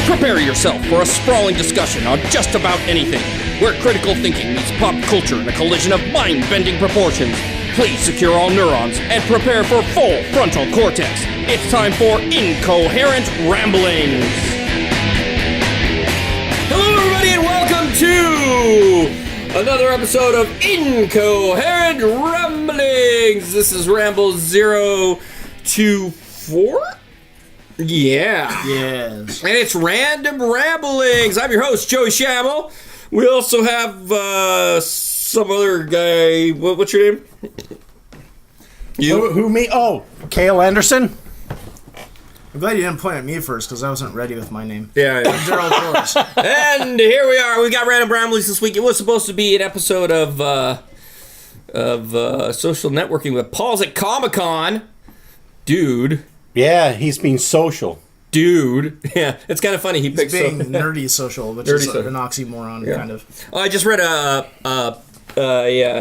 Prepare yourself for a sprawling discussion on just about anything, where critical thinking meets pop culture in a collision of mind-bending proportions. Please secure all neurons and prepare for full frontal cortex. It's time for Incoherent Ramblings. Hello, everybody, and welcome to another episode of Incoherent Ramblings. This is Ramble 024. Yeah. Yes. And it's Random Ramblings. I'm your host, Joey Schammel. We also have some other guy. What's your name? You? Who me? Oh, Cale Anderson. I'm glad you didn't point at me first because I wasn't ready with my name. Yeah. Gerald Torres. And here we are. We got Random Ramblings this week. It was supposed to be an episode of social networking with Paul's at Comic-Con. Dude. Yeah, he's being social. Dude. Yeah, it's kind of funny. He's being nerdy social, which is an oxymoron, kind of. Oh, I just read a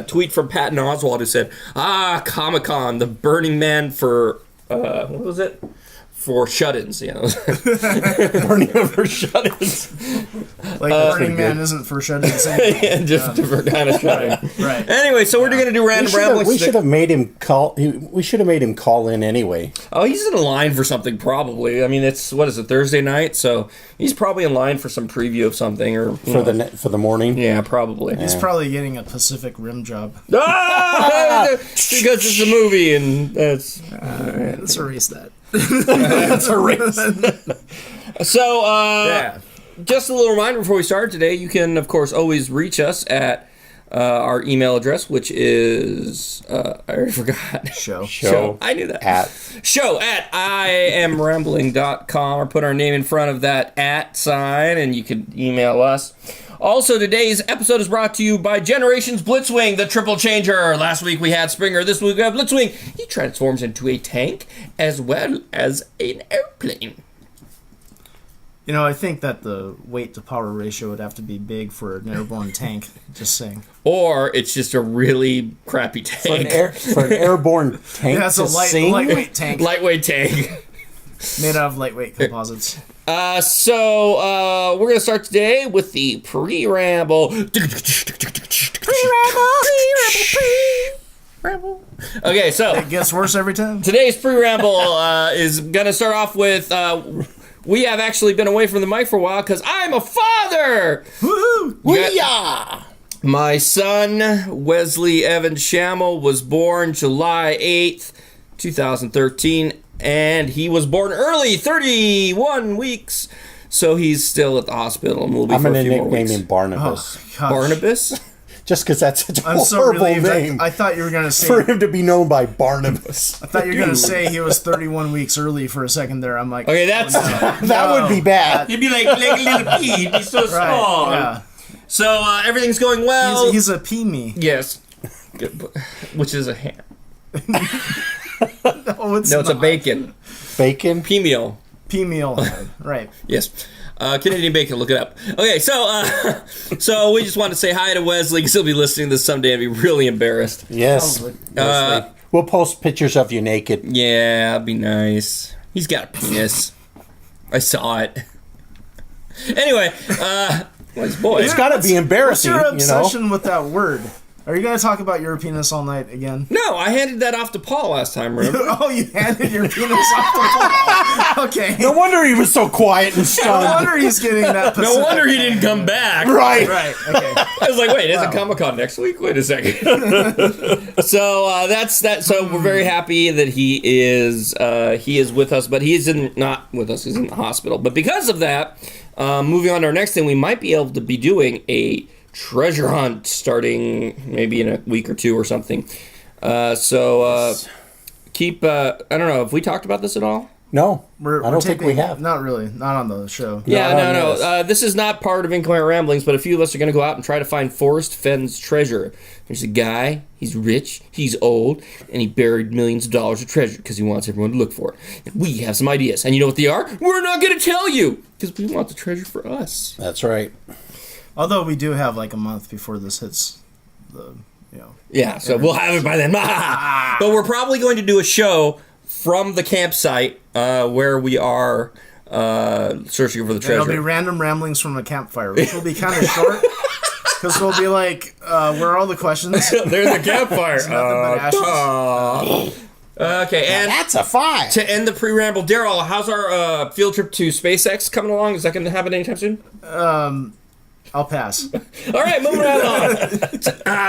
tweet from Patton Oswalt who said, Comic-Con, the Burning Man for, what was it? For shut-ins, you know. Burning Man for shut-ins. Like Burning Man isn't for shut-ins. Yeah, just different kind of shut-in. Right. Anyway, so we're going to do Random Ramblings. We should have made him call. We should have made him call in anyway. Oh, he's in line for something probably. I mean, it's Thursday night, so he's probably in line for some preview of something or for the morning. Yeah, probably. He's probably getting a Pacific Rim job. Because it's a movie and that's. Let's erase that. That's a race. So, just a little reminder before we start today, you can, of course, always reach us at our email address, which is, I already forgot. Show. I knew that. Show at IamRambling.com, or put our name in front of that @ sign, and you can email us. Also, today's episode is brought to you by Generations Blitzwing, the triple changer. Last week we had Springer, this week we have Blitzwing. He transforms into a tank as well as an airplane. You know, I think that the weight to power ratio would have to be big for an airborne tank. Just saying. Or it's just a really crappy tank. For an airborne tank. Yeah, it's a lightweight tank. Lightweight tank. Made out of lightweight composites. So we're going to start today with the pre-ramble. Pre-ramble. Okay, so. It gets worse every time. Today's pre-ramble is going to start off with, we have actually been away from the mic for a while because I'm a father! Woohoo! Yeah! My son, Wesley Evan Schammel, was born July 8th, 2013. And he was born early, 31 weeks. So he's still at the hospital and will be for a few more weeks. I'm going to nickname him Barnabas. Oh, Barnabas? Just because that's such a I'm horrible so name. I thought you were going to say... For him to be known by Barnabas. I thought you were going to say he was 31 weeks early for a second there. I'm like... Okay, that's... That would be bad. He'd be like a little pea. He'd be so small. Yeah. So everything's going well. He's a pee-me. Yes. Which is a ham. No, it's a bacon. Bacon? Pea meal. Pea meal. Right. Yes. Canadian bacon, look it up. Okay, so we just wanted to say hi to Wesley because he'll be listening to this someday and be really embarrassed. Yes. We'll post pictures of you naked. Yeah, that'd be nice. He's got a penis. I saw it. Anyway, boy. It's got to be embarrassing. What's your obsession with that word? Are you going to talk about your penis all night again? No, I handed that off to Paul last time, remember? Oh, you handed your penis off to Paul? Okay. No wonder he was so quiet and stunned. No wonder he's getting that Pacific. No wonder he didn't come back. Right. Okay. I was like, wait, isn't Comic-Con next week? Wait a second. So that's that. So we're very happy that he is with us, but he isn't not with us. He's in the hospital. But because of that, moving on to our next thing, we might be able to be doing a treasure hunt starting maybe in a week or two or something. Keep, I don't know, have we talked about this at all? No, I don't think we have. Not really. Not on the show. Yeah, no. This is not part of Incoherent Ramblings, but a few of us are going to go out and try to find Forrest Fenn's treasure. There's a guy, he's rich, he's old, and he buried millions of dollars of treasure because he wants everyone to look for it. And we have some ideas. And you know what they are? We're not going to tell you because we want the treasure for us. That's right. Although we do have like a month before this hits the Yeah, so we'll have it by then. But we're probably going to do a show from the campsite where we are searching for the treasure. It'll be random ramblings from a campfire, which will be kind of short. Because we'll be like, where are all the questions? There's a campfire. It's nothing but ashes. Okay, and That's a 5. to end the pre-ramble, Daryl, how's our field trip to SpaceX coming along? Is that going to happen anytime soon? I'll pass. All right, moving right on.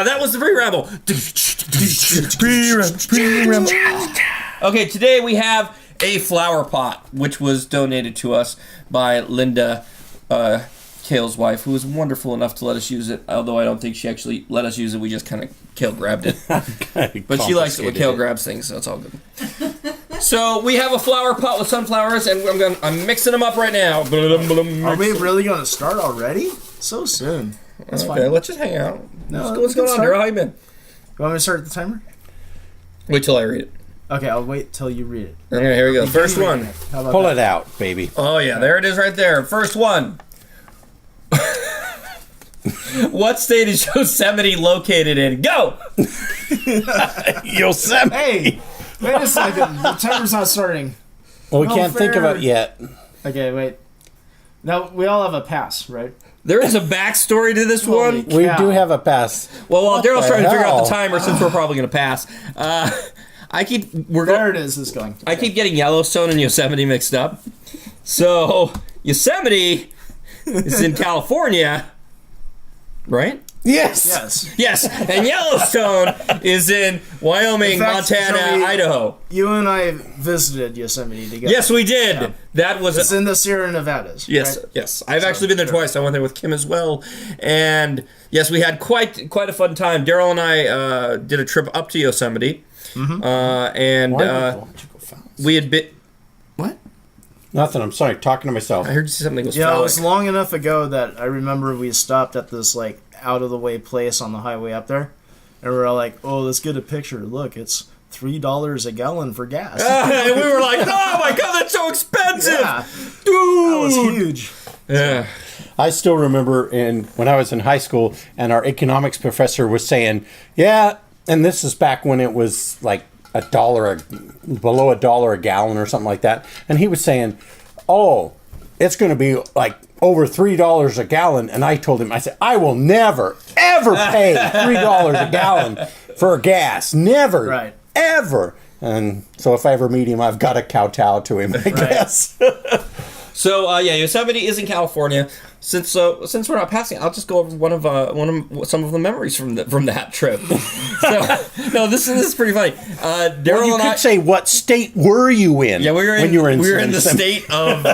That was the pre-ramble. Okay, today we have a flower pot, which was donated to us by Linda, Kale's wife, who was wonderful enough to let us use it, although I don't think she actually let us use it. We just kind of Kale grabbed it. But she likes it when Kale grabs things, so it's all good. So we have a flower pot with sunflowers, and I'm mixing them up right now. Are we really going to start already? So soon. That's okay, fine. let's just hang out. No, What's going on, Daryl? How you been? You want me to start the timer? Wait till I read it. Okay, I'll wait till you read it. Okay, here we go. First one. How about Pull that? it out, baby. Oh, yeah, there it is right there. First one. What state is Yosemite located in? Go! Yosemite. Hey, wait a second. The timer's not starting. Well, we No can't think of fair. it yet. Okay, wait. Now, we all have a pass, right? There is a backstory to this Holy one. We cow. do have a pass. Well, while What Daryl's the trying to figure out the hell? timer, since we're probably going to pass, There it is. It's going. I keep getting Yellowstone and Yosemite mixed up. So, Yosemite is in California, right? Yes. Yes. Yes, and Yellowstone is in Wyoming, In fact, Montana, Joey- Idaho. You and I visited Yosemite together. Yes, we did. Yeah. That was It's in the Sierra Nevadas. yes, right? yes. I've actually been there twice. I went there with Kim as well, and yes, we had quite a fun time. Daryl and I did a trip up to Yosemite, and we had been. What? Nothing. I'm sorry. Talking to myself. I heard something was Yeah, it phallic. was long enough ago that I remember we stopped at this like out of the way place on the highway up there, and we were all like, "Oh, let's get a picture. Look, it's $3 a gallon for gas." And we were like, "Oh my god, that's so expensive, Yeah, dude!" that was huge. Yeah. I still remember when I was in high school, and our economics professor was saying, "Yeah," and this is back when it was like below $1 a gallon or something like that, and he was saying, "Oh, it's going to be like over $3 a gallon," and I told him, I said, "I will never ever pay $3 a gallon for gas, never, Right. ever." And so if I ever meet him, I've got to kowtow to him, I guess. So yeah, Yosemite is in California. Since we're not passing, I'll just go over some of the memories from that trip. So, no, this is pretty funny. Daryl You and could I say, what state were you in? Yeah, we were when you were in the state of.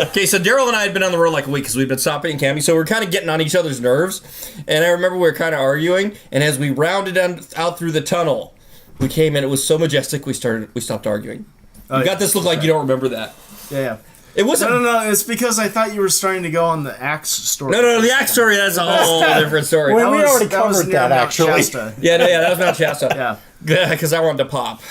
Okay, so Daryl and I had been on the road like a week because we'd been stopping and camping, so we were kind of getting on each other's nerves. And I remember we were kind of arguing, and as we rounded out through the tunnel, we came in. It was so majestic. We stopped arguing. You got this look like you don't remember that. Yeah. It wasn't. No. It's because I thought you were starning to go on the axe story. No. The axe story. That's a whole different story. Well, we That was- already that was covered near that, Mount actually. Shasta. Yeah, that was Mount Shasta. Yeah. Because I wanted to pop.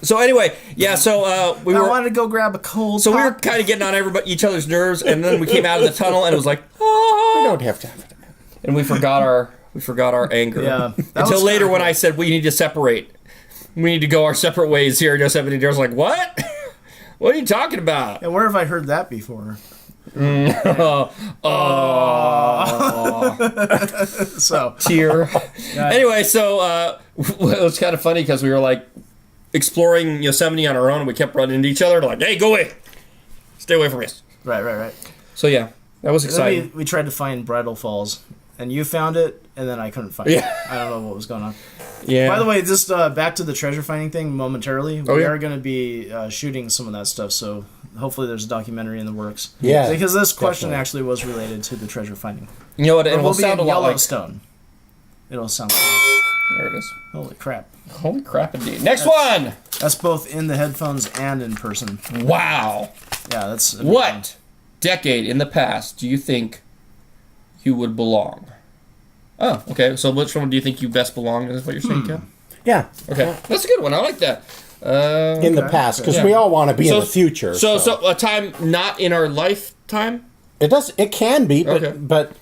So anyway, yeah. So we I were. wanted to go grab a cold. So we were pop. kind of getting on each other's nerves, and then we came out of the tunnel, and it was like, We oh, don't have to have it. and we forgot our anger. Yeah, that Until was later kinda when cool. I said we need to separate. We need to go our separate ways here. Yosemite Daryl's like, what? What are you talking about? And where have I heard that before? So Tear. Anyway, so it was kind of funny because we were like exploring Yosemite on our own, and we kept running into each other. Like, hey, go away, stay away from us. right. So yeah, that was Then exciting. we tried to find Bridal Falls, and you found it, and then I couldn't find it. Yeah. I don't know what was going on. Yeah. By the way, just back to the treasure finding thing momentarily. Oh, We yeah? are going to be shooting some of that stuff, so hopefully there's a documentary in the works. Yeah, Because this question definitely. actually was related to the treasure finding. You know what? It It will will be sound in a lot like. Yellowstone. It'll sound. There it is. Holy crap! Holy crap, indeed. Next one. That's both in the headphones and in person. Wow. Yeah, that's What decade in the past do you think you would belong? Oh, okay. So which one do you think you best belong? Is what you're saying, Ken? Yeah, Okay, that's a good one. I like that. in the past, because Yeah. we all want to be So- in the future. So a time not in our lifetime. it does. It can be, but Okay. but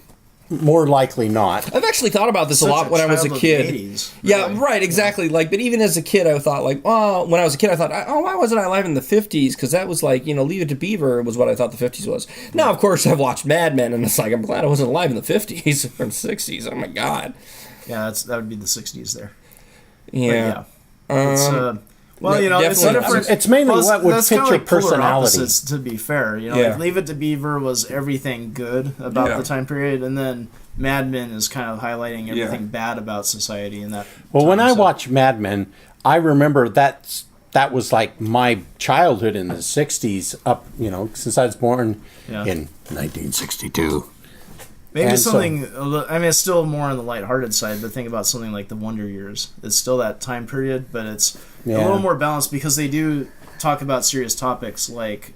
more likely not. I've actually thought about this a Such lot when I was a child of kid. the 80s, Yeah, really. right, exactly. Like, but even as a kid, I thought like, well, when I was a kid, I thought, oh, why wasn't I alive in the 50s? Because that was like, Leave It to Beaver was what I thought the 50s was. Now, of course, I've watched Mad Men, and it's like, I'm glad I wasn't alive in the 50s or 60s. Oh my god. Yeah, that would be the 60s there. Yeah. But yeah. It's, well, yeah, it's definitely. different. It's mainly Well, what would that's fit kinda your like polar personality. opposites, to be fair, Yeah. like Leave It to Beaver was everything good about Yeah. the time period, and then Mad Men is kind of highlighting everything bad about society in that. Well, when time, I so- watch Mad Men, I remember that was like my childhood in the 60s up, since I was born Yeah. in 1962. maybe and so- something. I mean, it's still more on the lighthearted side, but think about something like the Wonder Years. It's still that time period, but it's a little more balanced because they do talk about serious topics like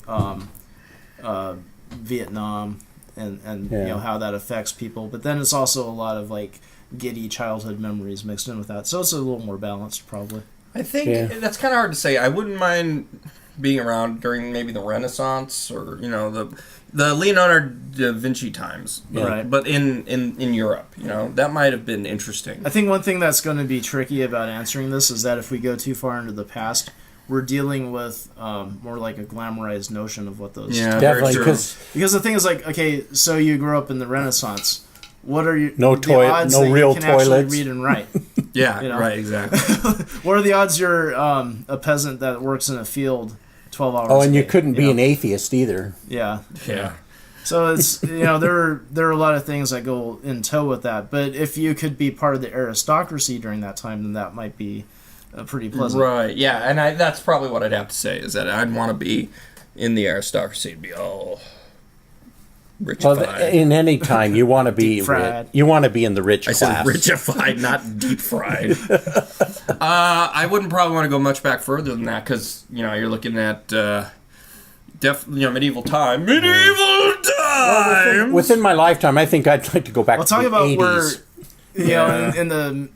Vietnam and how that affects people. But then it's also a lot of like giddy childhood memories mixed in with that, so it's a little more balanced, probably. I think that's kind of hard to say. I wouldn't mind being around during maybe the Renaissance or the Leonardo da Vinci times, Right. But in Europe, that might have been interesting. I think one thing that's going to be tricky about answering this is that if we go too far into the past, we're dealing with more like a glamorized notion of what those. Yeah, Definitely, very true. Because the thing is, like, okay, so you grew up in the Renaissance. What are you? No the toilet- odds no that real you can actually toilets. read and write. Yeah, you know? right, exactly. What are the odds you're a peasant that works in a field 12 hours? Oh, and a you day, couldn't be know? an atheist either. Yeah. Yeah. So it's there are a lot of things that go in tow with that. But if you could be part of the aristocracy during that time, then that might be pretty pleasant. Right, yeah, and that's probably what I'd have to say, is that I'd want to be in the aristocracy and be all Well, richified. in any time, you want to be Deep fried. you want to be in the rich I said class. richified, not deep fried. I wouldn't probably want to go much back further than that, because, you're looking at medieval time. Medieval time! Within my lifetime, I think I'd like to go back Well, to talk the about 80s. where, in the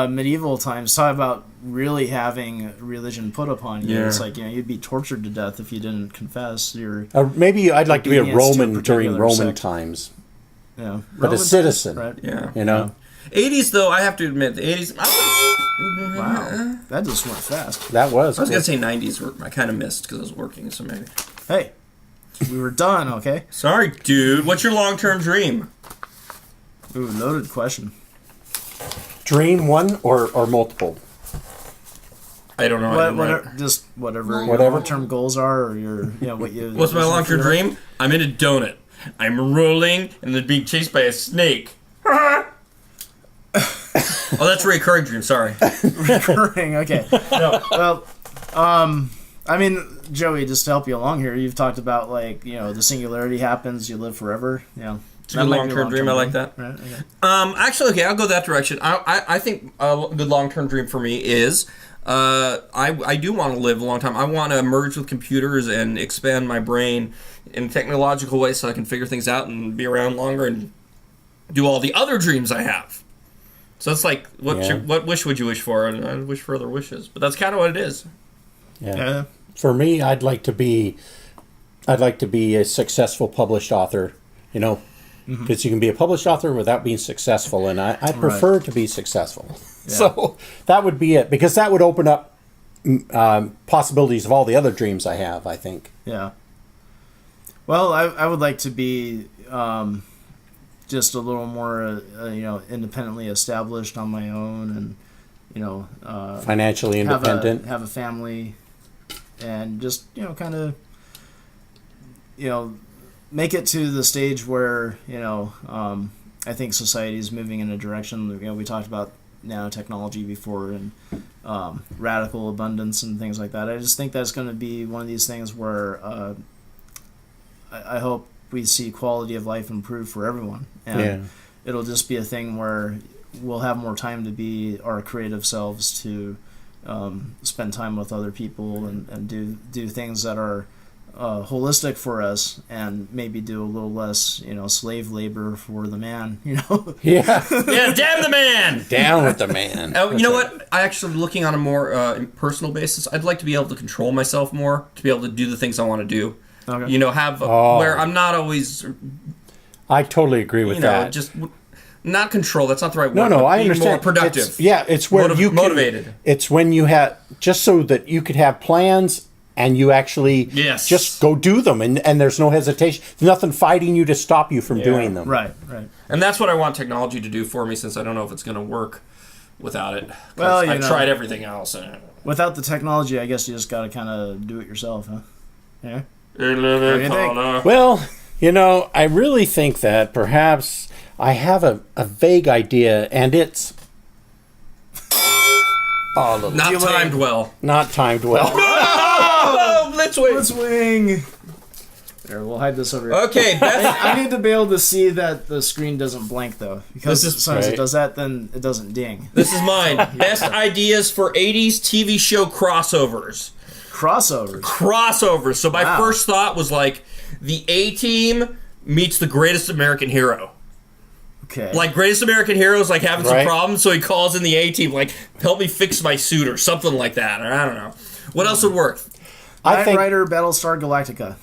medieval times, talk about really having religion put upon you. Yeah. It's like, you'd be tortured to death if you didn't confess your, Maybe I'd like to be a Obedience to a Roman during particular Roman sect. times, but a but a citizen. Right? Yeah. You know, 80s, though, I have to admit, the 80s... Wow. That just went fast. that was. I was going to say 90s, I kind of missed because I was working, so maybe. Hey, we were done, okay? Sorry, dude. What's your long-term dream? Ooh, loaded question. Dream one or multiple. I don't know. I didn't write- Just whatever your Whatever. long-term goals are, or your, what you. What's my long-term dream? I'm in a donut. I'm rolling and then being chased by a snake. Oh, that's a recurring dream. Sorry. Recurring, okay. No. Well, I mean, Joey, just to help you along here, you've talked about the singularity happens, you live forever. It's a good long-term dream. I like that. Right. Okay. Actually, okay, I'll go that direction. I think a good long-term dream for me is I do want to live a long time. I want to merge with computers and expand my brain in a technological way so I can figure things out and be around longer and do all the other dreams I have. So it's like, what wish would you wish for? And I wish for other wishes, but that's kind of what it is. Yeah. For me, I'd like to be a successful published author. Because you can be a published author without being successful, and I prefer to be successful. Yeah. So that would be it, because that would open up possibilities of all the other dreams I have, I think. Yeah. Well, I would like to be just a little more, independently established on my own, and Financially independent. have a family, and just kind of make it to the stage where I think society is moving in a direction. We talked about nanotechnology before, and radical abundance and things like that. I just think that's going to be one of these things where I hope we see quality of life improve for everyone, and it'll just be a thing where we'll have more time to be our creative selves, to spend time with other people, and do things that are holistic for us, and maybe do a little less slave labor for the man. Yeah. Yeah, damn the man! Down with the man. You know what? I actually, looking on a more personal basis, I'd like to be able to control myself more, to be able to do the things I want to do. Okay. Where I'm not always, I totally agree with that. just not control. That's not the right word. No, but I be understand. More productive. It's where you can, motivated. It's when you have just so that you could have plans and you actually just go do them, and there's no hesitation. There's nothing fighting you to stop you from doing them. Right. And that's what I want technology to do for me, since I don't know if it's going to work without it. Well, I tried everything else. Without the technology, I guess you just got to kind of do it yourself, huh? Yeah. What do you think? Well, I really think that perhaps I have a vague idea, and it's not timed well. Not timed well. Oh, Blitzwing. There, we'll hide this over here. Okay, I need to be able to see that the screen doesn't blank, though. Because as soon as it right. does that, then it doesn't ding. This is mine. Best ideas for 80s TV show crossovers. Crossovers. So my first thought was like the A-Team meets the Greatest American Hero. Okay. Like Greatest American Hero is like having some Right. problems, so he calls in the A-Team, like, help me fix my suit or something like that. Or I don't know. What else would work? Knight Rider Battlestar Galactica.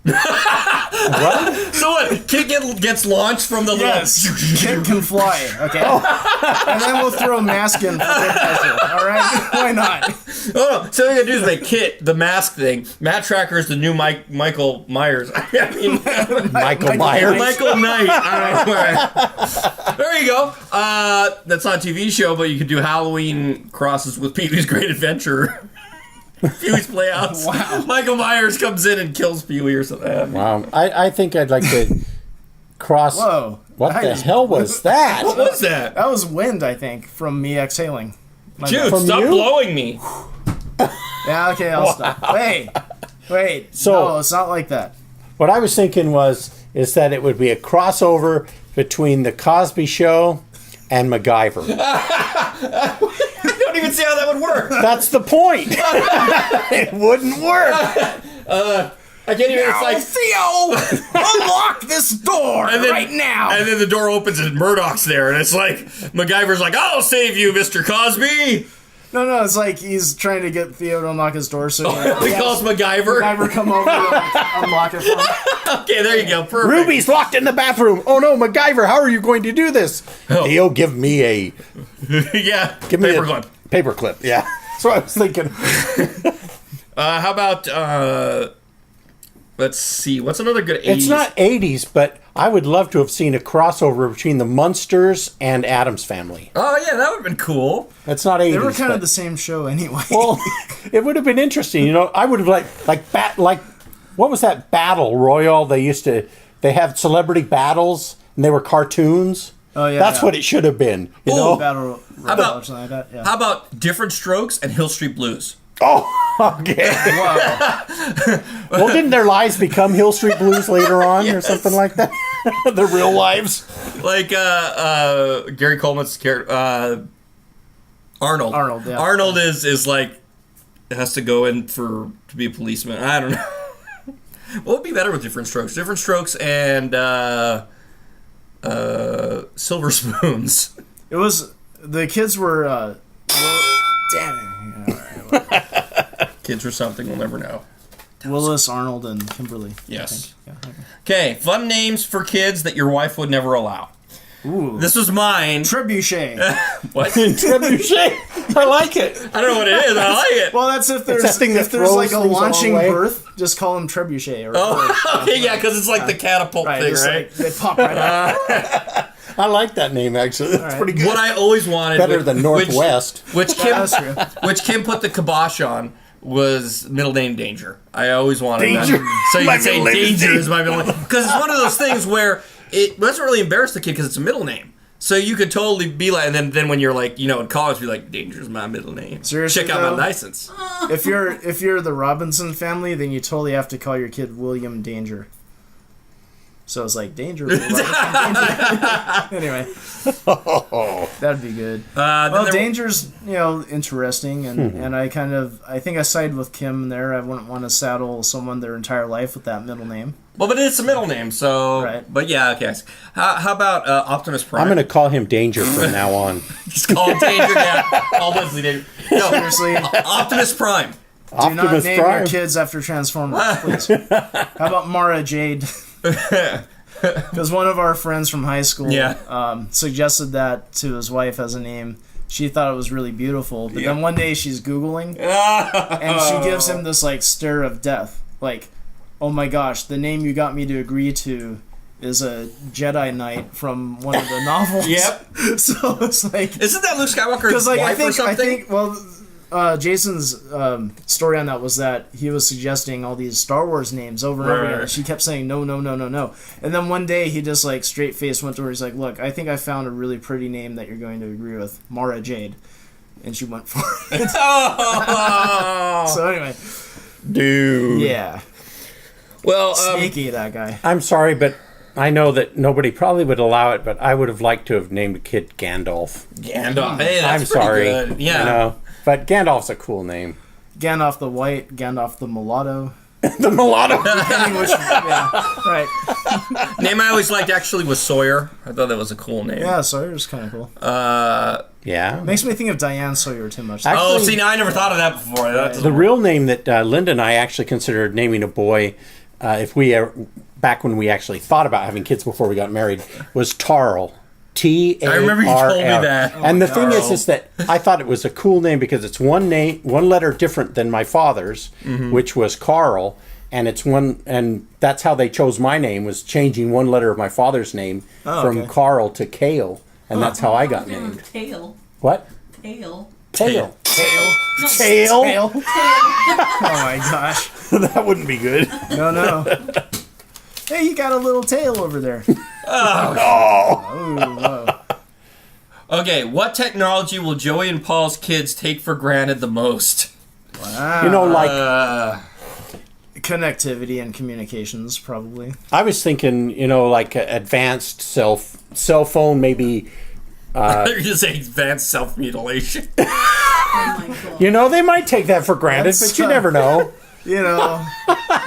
What? So what? Kid gets launched from the Yes. Kid can fly. Okay. And then we'll throw a mask in for good measure. All right? Why not? Oh, no. So what we're going to do is make Kit the mask thing. Matt Tracker is the new Michael Myers. I mean, Michael Myers. Michael Knight. All right. There you go. That's not a TV show, but you could do Halloween crosses with Pee-wee's Great Adventure. Pee-wee's Playhouse. Wow. Michael Myers comes in and kills Pee-wee or something. Wow. I think I'd like to cross. Whoa. What the hell was that? What was that? That was wind, I think, from me exhaling. Dude, From stop you? blowing me. Yeah, okay, I'll stop. Wait. So- No, it's not like that. What I was thinking is that it would be a crossover between the Cosby Show and MacGyver. I don't even see how that would work. That's the point. It wouldn't work. I can't even. It's like Theo, unlock this door right now. And then the door opens and Murdoch's there, and it's like MacGyver's like, "I'll save you, Mr. Cosby." No, it's like he's trying to get Theo to unlock his door, so He calls MacGyver. MacGyver come over and unlock it for him. Okay, there you go. Perfect. Ruby's locked in the bathroom. Oh no, MacGyver, how are you going to do this? Theo, give me a Yeah. give me Paperclip. a paperclip. Yeah, that's what I was thinking. How about? Let's see. What's another good 80s? It's not 80s, but I would love to have seen a crossover between the Munsters and Addams Family. Oh yeah, that would have been cool. That's not 80s. They were kind but- of the same show anyway. Well, it would have been interesting. I would have like what was that battle royal? They have celebrity battles and they were cartoons. Oh yeah, That's what it should have been. You know? Battle How about- or something like that. Yeah. How about Different Strokes and Hill Street Blues? Oh, okay. Wow. Well, didn't their lives become Hill Street Blues later on or something like that? Their real lives. Like Gary Coleman's character, Arnold. Arnold, yeah. Arnold is like has to go in to be a policeman. I don't know. What would be better with Different Strokes? Different Strokes and Silver Spoons. It was the kids were. Damn it. Kids or something, we'll never know. Willis, Arnold, and Kimberly. Yes. I think. Yeah, okay. Okay, fun names for kids that your wife would never allow. Ooh. This was mine. Trebuchet. What? Trebuchet. I like it. I don't know what it is. I like it. Well, that's if there's that thing that like a throws things a long launching way. berth, just call him Trebuchet. Or Oh, okay, yeah, because it's like the catapult right, thing, just right? like, they pop right out. I like that name, actually. That's right. pretty good. What I always wanted, Better than Northwest. which That's true. Kim put the kibosh on, was middle name Danger. I always wanted Danger. that. So you My can say middle name is Danger is my middle name. Because it's one of those things where it doesn't really embarrass the kid because it's a middle name. So you could totally be like, and then when you're like, in college, be like, Danger's my middle name. Seriously, Check out my though? license. If you're the Robinson family, then you totally have to call your kid William Danger. So it's like Danger. Danger. Anyway, that'd be good. Well, Danger's interesting, and I think I side with Kim there. I wouldn't want to saddle someone their entire life with that middle name. Well, but it's a middle name, so. Right. But yeah, okay. How about Optimus Prime? I'm going to call him Danger from now on. Just call him Danger, yeah. Call Wesley Danger. No, Seriously, Optimus Prime. do not Optimus name Prime. your kids after Transformers, please. How about Mara Jade? Because one of our friends from high school Yeah. suggested that to his wife as a name. She thought it was really beautiful, but then one day she's Googling, and she gives him this like stare of death. Like, oh my gosh, the name you got me to agree to is a Jedi Knight from one of the novels. Yep. So it's like, Isn't that Luke Skywalker's like wife or something? Jason's story on that was that he was suggesting all these Star Wars names over and over again. And she kept saying no, no, no, no, no. And then one day he just like straight face went to her. He's like, "Look, I think I found a really pretty name that you're going to agree with, Mara Jade." And she went for it. So anyway, dude. Yeah. Well, sneaky that guy. I'm sorry, but I know that nobody probably would allow it, but I would have liked to have named a kid Gandalf. Gandalf. Hey, that's I'm sorry. good. Yeah. You know, but Gandalf's a cool name. Gandalf the White, Gandalf the Mulatto. The mulatto. Depending which, yeah, right. Name I always liked actually was Sawyer. I thought that was a cool name. Yeah, Sawyer's kind of cool. Yeah. Makes me think of Diane Sawyer too much. Actually, see, now I never thought of that before. The real name that Linda and I actually considered naming a boy, if we back when we actually thought about having kids before we got married, was Tarl. T-A-R-L. I remember you told me that. And the thing is that I thought it was a cool name because it's one letter different than my father's, which was Carl, and it's one, and that's how they chose my name, was changing one letter of my father's name from Carl to Kale, and that's how I got named. Tail. What? Tail. Tail. Tail. Tail? Tail. Oh my gosh. That wouldn't be good. No. Hey, you got a little tail over there. Oh. Okay, what technology will Joey and Paul's kids take for granted the most? Wow. You know, like connectivity and communications, probably. I was thinking, you know, like advanced cell phone, maybe. You're going to say advanced self-mutilation. Oh my God. You know, they might take that for granted, but you never know. You know,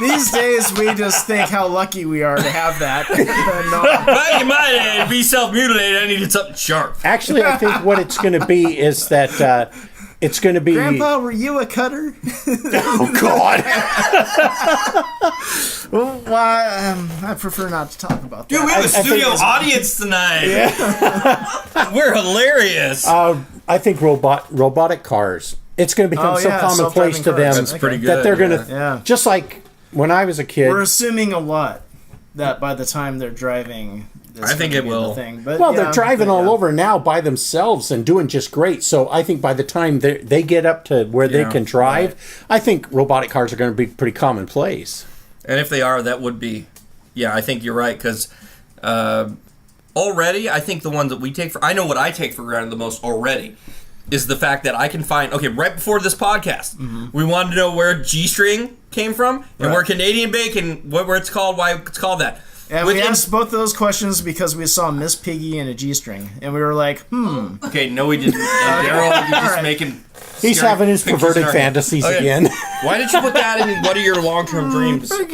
these days we just think how lucky we are to have that. Back in my day, to be self-mutilated, I needed something sharp. Actually, I think what it's going to be is that it's going to be... Grandpa, were you a cutter? Oh, God. Well, I prefer not to talk about that. Dude, we have a studio audience tonight. Yeah. We're hilarious. I think robotic cars. It's going to become so commonplace to them That's pretty good, that they're going to... Yeah. Just like when I was a kid... We're assuming a lot that by the time they're driving... I think it will. Thing. But Well, they're driving all over now by themselves and doing just great. So I think by the time they get up to where they can drive, I think robotic cars are going to be pretty commonplace. And if they are, that would be... Yeah, I think you're right, because already, I think the ones that we take for... I know what I take for granted the most already is the fact that I can find... Okay, right before this podcast, we wanted to know where G-string came from and where Canadian bacon, where it's called, why it's called that. And we asked both those questions because we saw Miss Piggy and a G-string, and we were like, Okay, no, we didn't. And Daryl, you're just making... He's having his perverted fantasies again. Why did you put that in what are your long-term dreams? So,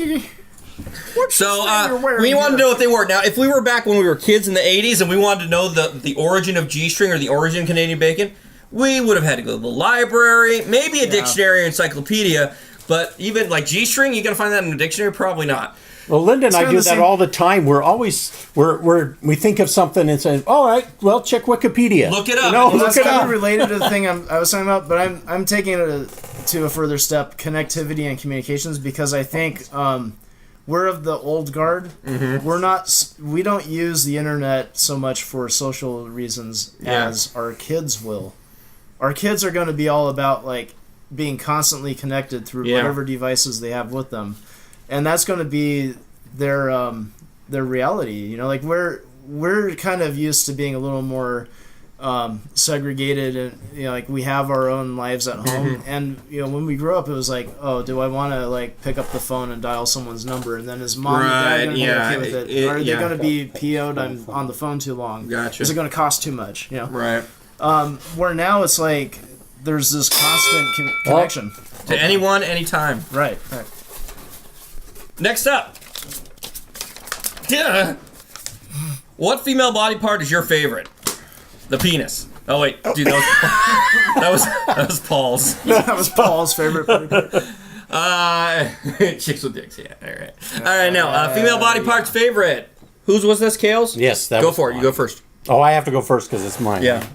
we wanted to know what they were. Now, if we were back when we were kids in the 80s and we wanted to know the origin of G-string or the origin of Canadian bacon, we would have had to go to the library, maybe a dictionary or encyclopedia, but even like G-string, you going to find that in a dictionary? Probably not. Well, Linda and I do that all the time. We're always we think of something and say, "All right, well, check Wikipedia. Look it up." You know, well, look that's it kind up. of related to the thing I was talking about, but I'm taking it to a further step: connectivity and communications, because I think we're of the old guard. We don't use the internet so much for social reasons as our kids will. Our kids are going to be all about like being constantly connected through whatever devices they have with them. And that's going to be their reality, you know. Like we're kind of used to being a little more segregated, and you know, like we have our own lives at home. And you know, when we grew up, it was like, oh, do I want to like pick up the phone and dial someone's number? And then is mom and dad going to be okay with it? Are they going to be PO'd? I'm on the phone too long. Gotcha. Is it going to cost too much? You know, Right. Where now it's like there's this constant connection To anyone, anytime. Right. Next up. What female body part is your favorite? The penis. Oh wait, dude, that was Paul's. That was Paul's favorite body part. Chicks with dicks, yeah. All right. Now, female body part's favorite. Whose was this, Kale's? Yes, that Go was for it. mine. You go first. Oh, I have to go first because it's mine. Yeah.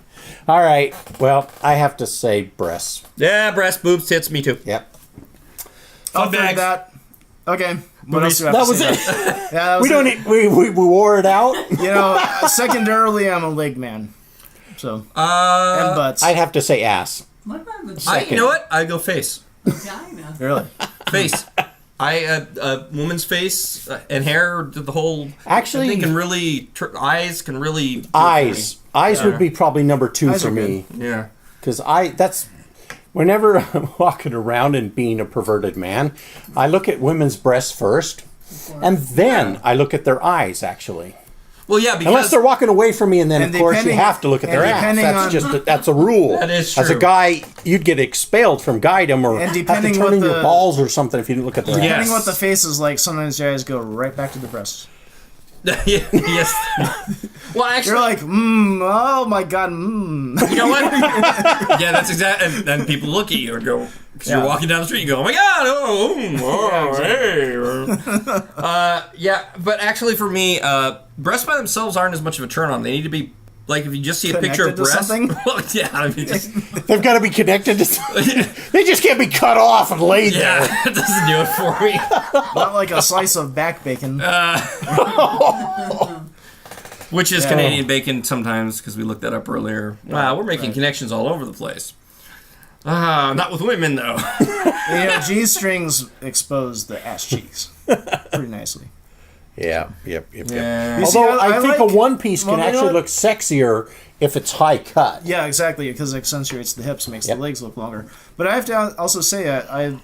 All right. Well, I have to say breasts. Yeah, breast, boobs, tits, me too. Yep. I'll bags. throw that. Okay. What else do I That have to was say? it. Yeah, that was We don't. it. We wore it out. You know, secondarily, I'm a leg man. So and butts. I'd have to say ass. What about You know what? I go face. vagina? Really? Face. A woman's face and hair, the whole. Actually- I think can really eyes can really do it for Eyes. Eyes would be probably number 2 Eyes for are me. me. Yeah. Because that's whenever I'm walking around and being a perverted man, I look at women's breasts first, and then I look at their eyes. Actually, Well, yeah, because unless they're walking away from me, and then And of course you depending- have to look at their and ass. depending That's on- just that's a rule. That is As a true. guy, you'd get expelled from guydom or And have to depending turn what in your the- balls or something if you didn't look at their Yeah. ass. Depending what the face is like, sometimes your eyes go right back to the breasts. yes. Well, actually, You're like, oh my god, you know what? Yeah, that's exactly. And then people look at you and go, because Yeah. you're walking down the street, you go, oh my god, hey. Yeah, but actually, for me, breasts by themselves aren't as much of a turn on. They need to be like if you just see a picture of Connected to breasts. something? Well, yeah, I mean, just, They've got to be connected to something. They just can't be cut off and laid there. yeah, it doesn't do it for me. not like a slice of back bacon. Which is Canadian bacon sometimes, because we looked that up earlier. Wow, we're making connections all over the place. Not with women, though. You know, G strings expose the ass cheeks pretty nicely. Yeah, yep. Yeah. You see, Although I think like- a one piece can well, you know actually what? look sexier if it's high cut. Yeah, exactly, because it accentuates the hips, makes Yep. the legs look longer. But I have to also say, I'm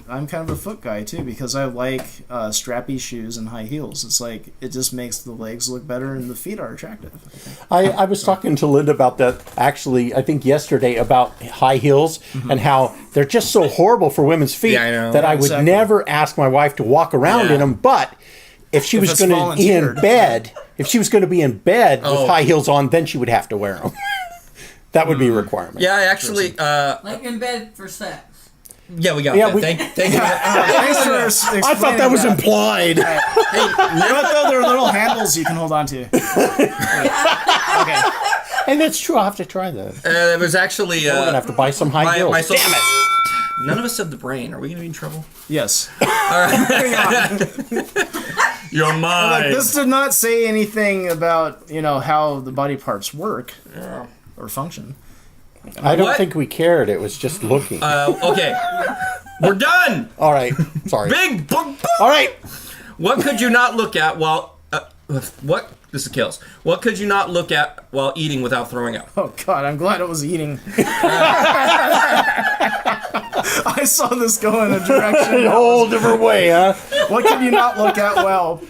kind of a foot guy too, because I like strappy shoes and high heels. It's like it just makes the legs look better and the feet are attractive. I was talking to Linda about that actually, I think yesterday, about high heels and how they're just so horrible for women's feet Yeah, I know. that I would Exactly. never ask my wife to walk around Yeah. in them. But if she was it's going to be in volunteered. bed, if she was going to be in bed Oh. with high heels on, then she would have to wear them. That would be a requirement. Yeah, I actually, Like in bed for sex. yeah, we got Yeah, that. we- Thank you. Thanks for explaining I thought that was implied. You know what, though? There are little handles you can hold on to. Okay. And that's true. I'll have to try that. It was actually We're going to have to buy some high heels. Damn it! None of us said the brain. Are we going to be in trouble? Yes. You're mine. Like, this did not say anything about, you know, how the body parts work or function. I don't What? think we cared. It was just looking. Okay, we're done. All right. Sorry. Big book. All right. What could you not look at while? What? This is kills. What could you not look at while eating without throwing up? Oh, God, I'm glad it was eating. I saw this go in a direction. A whole different way, huh? What can you not look at well?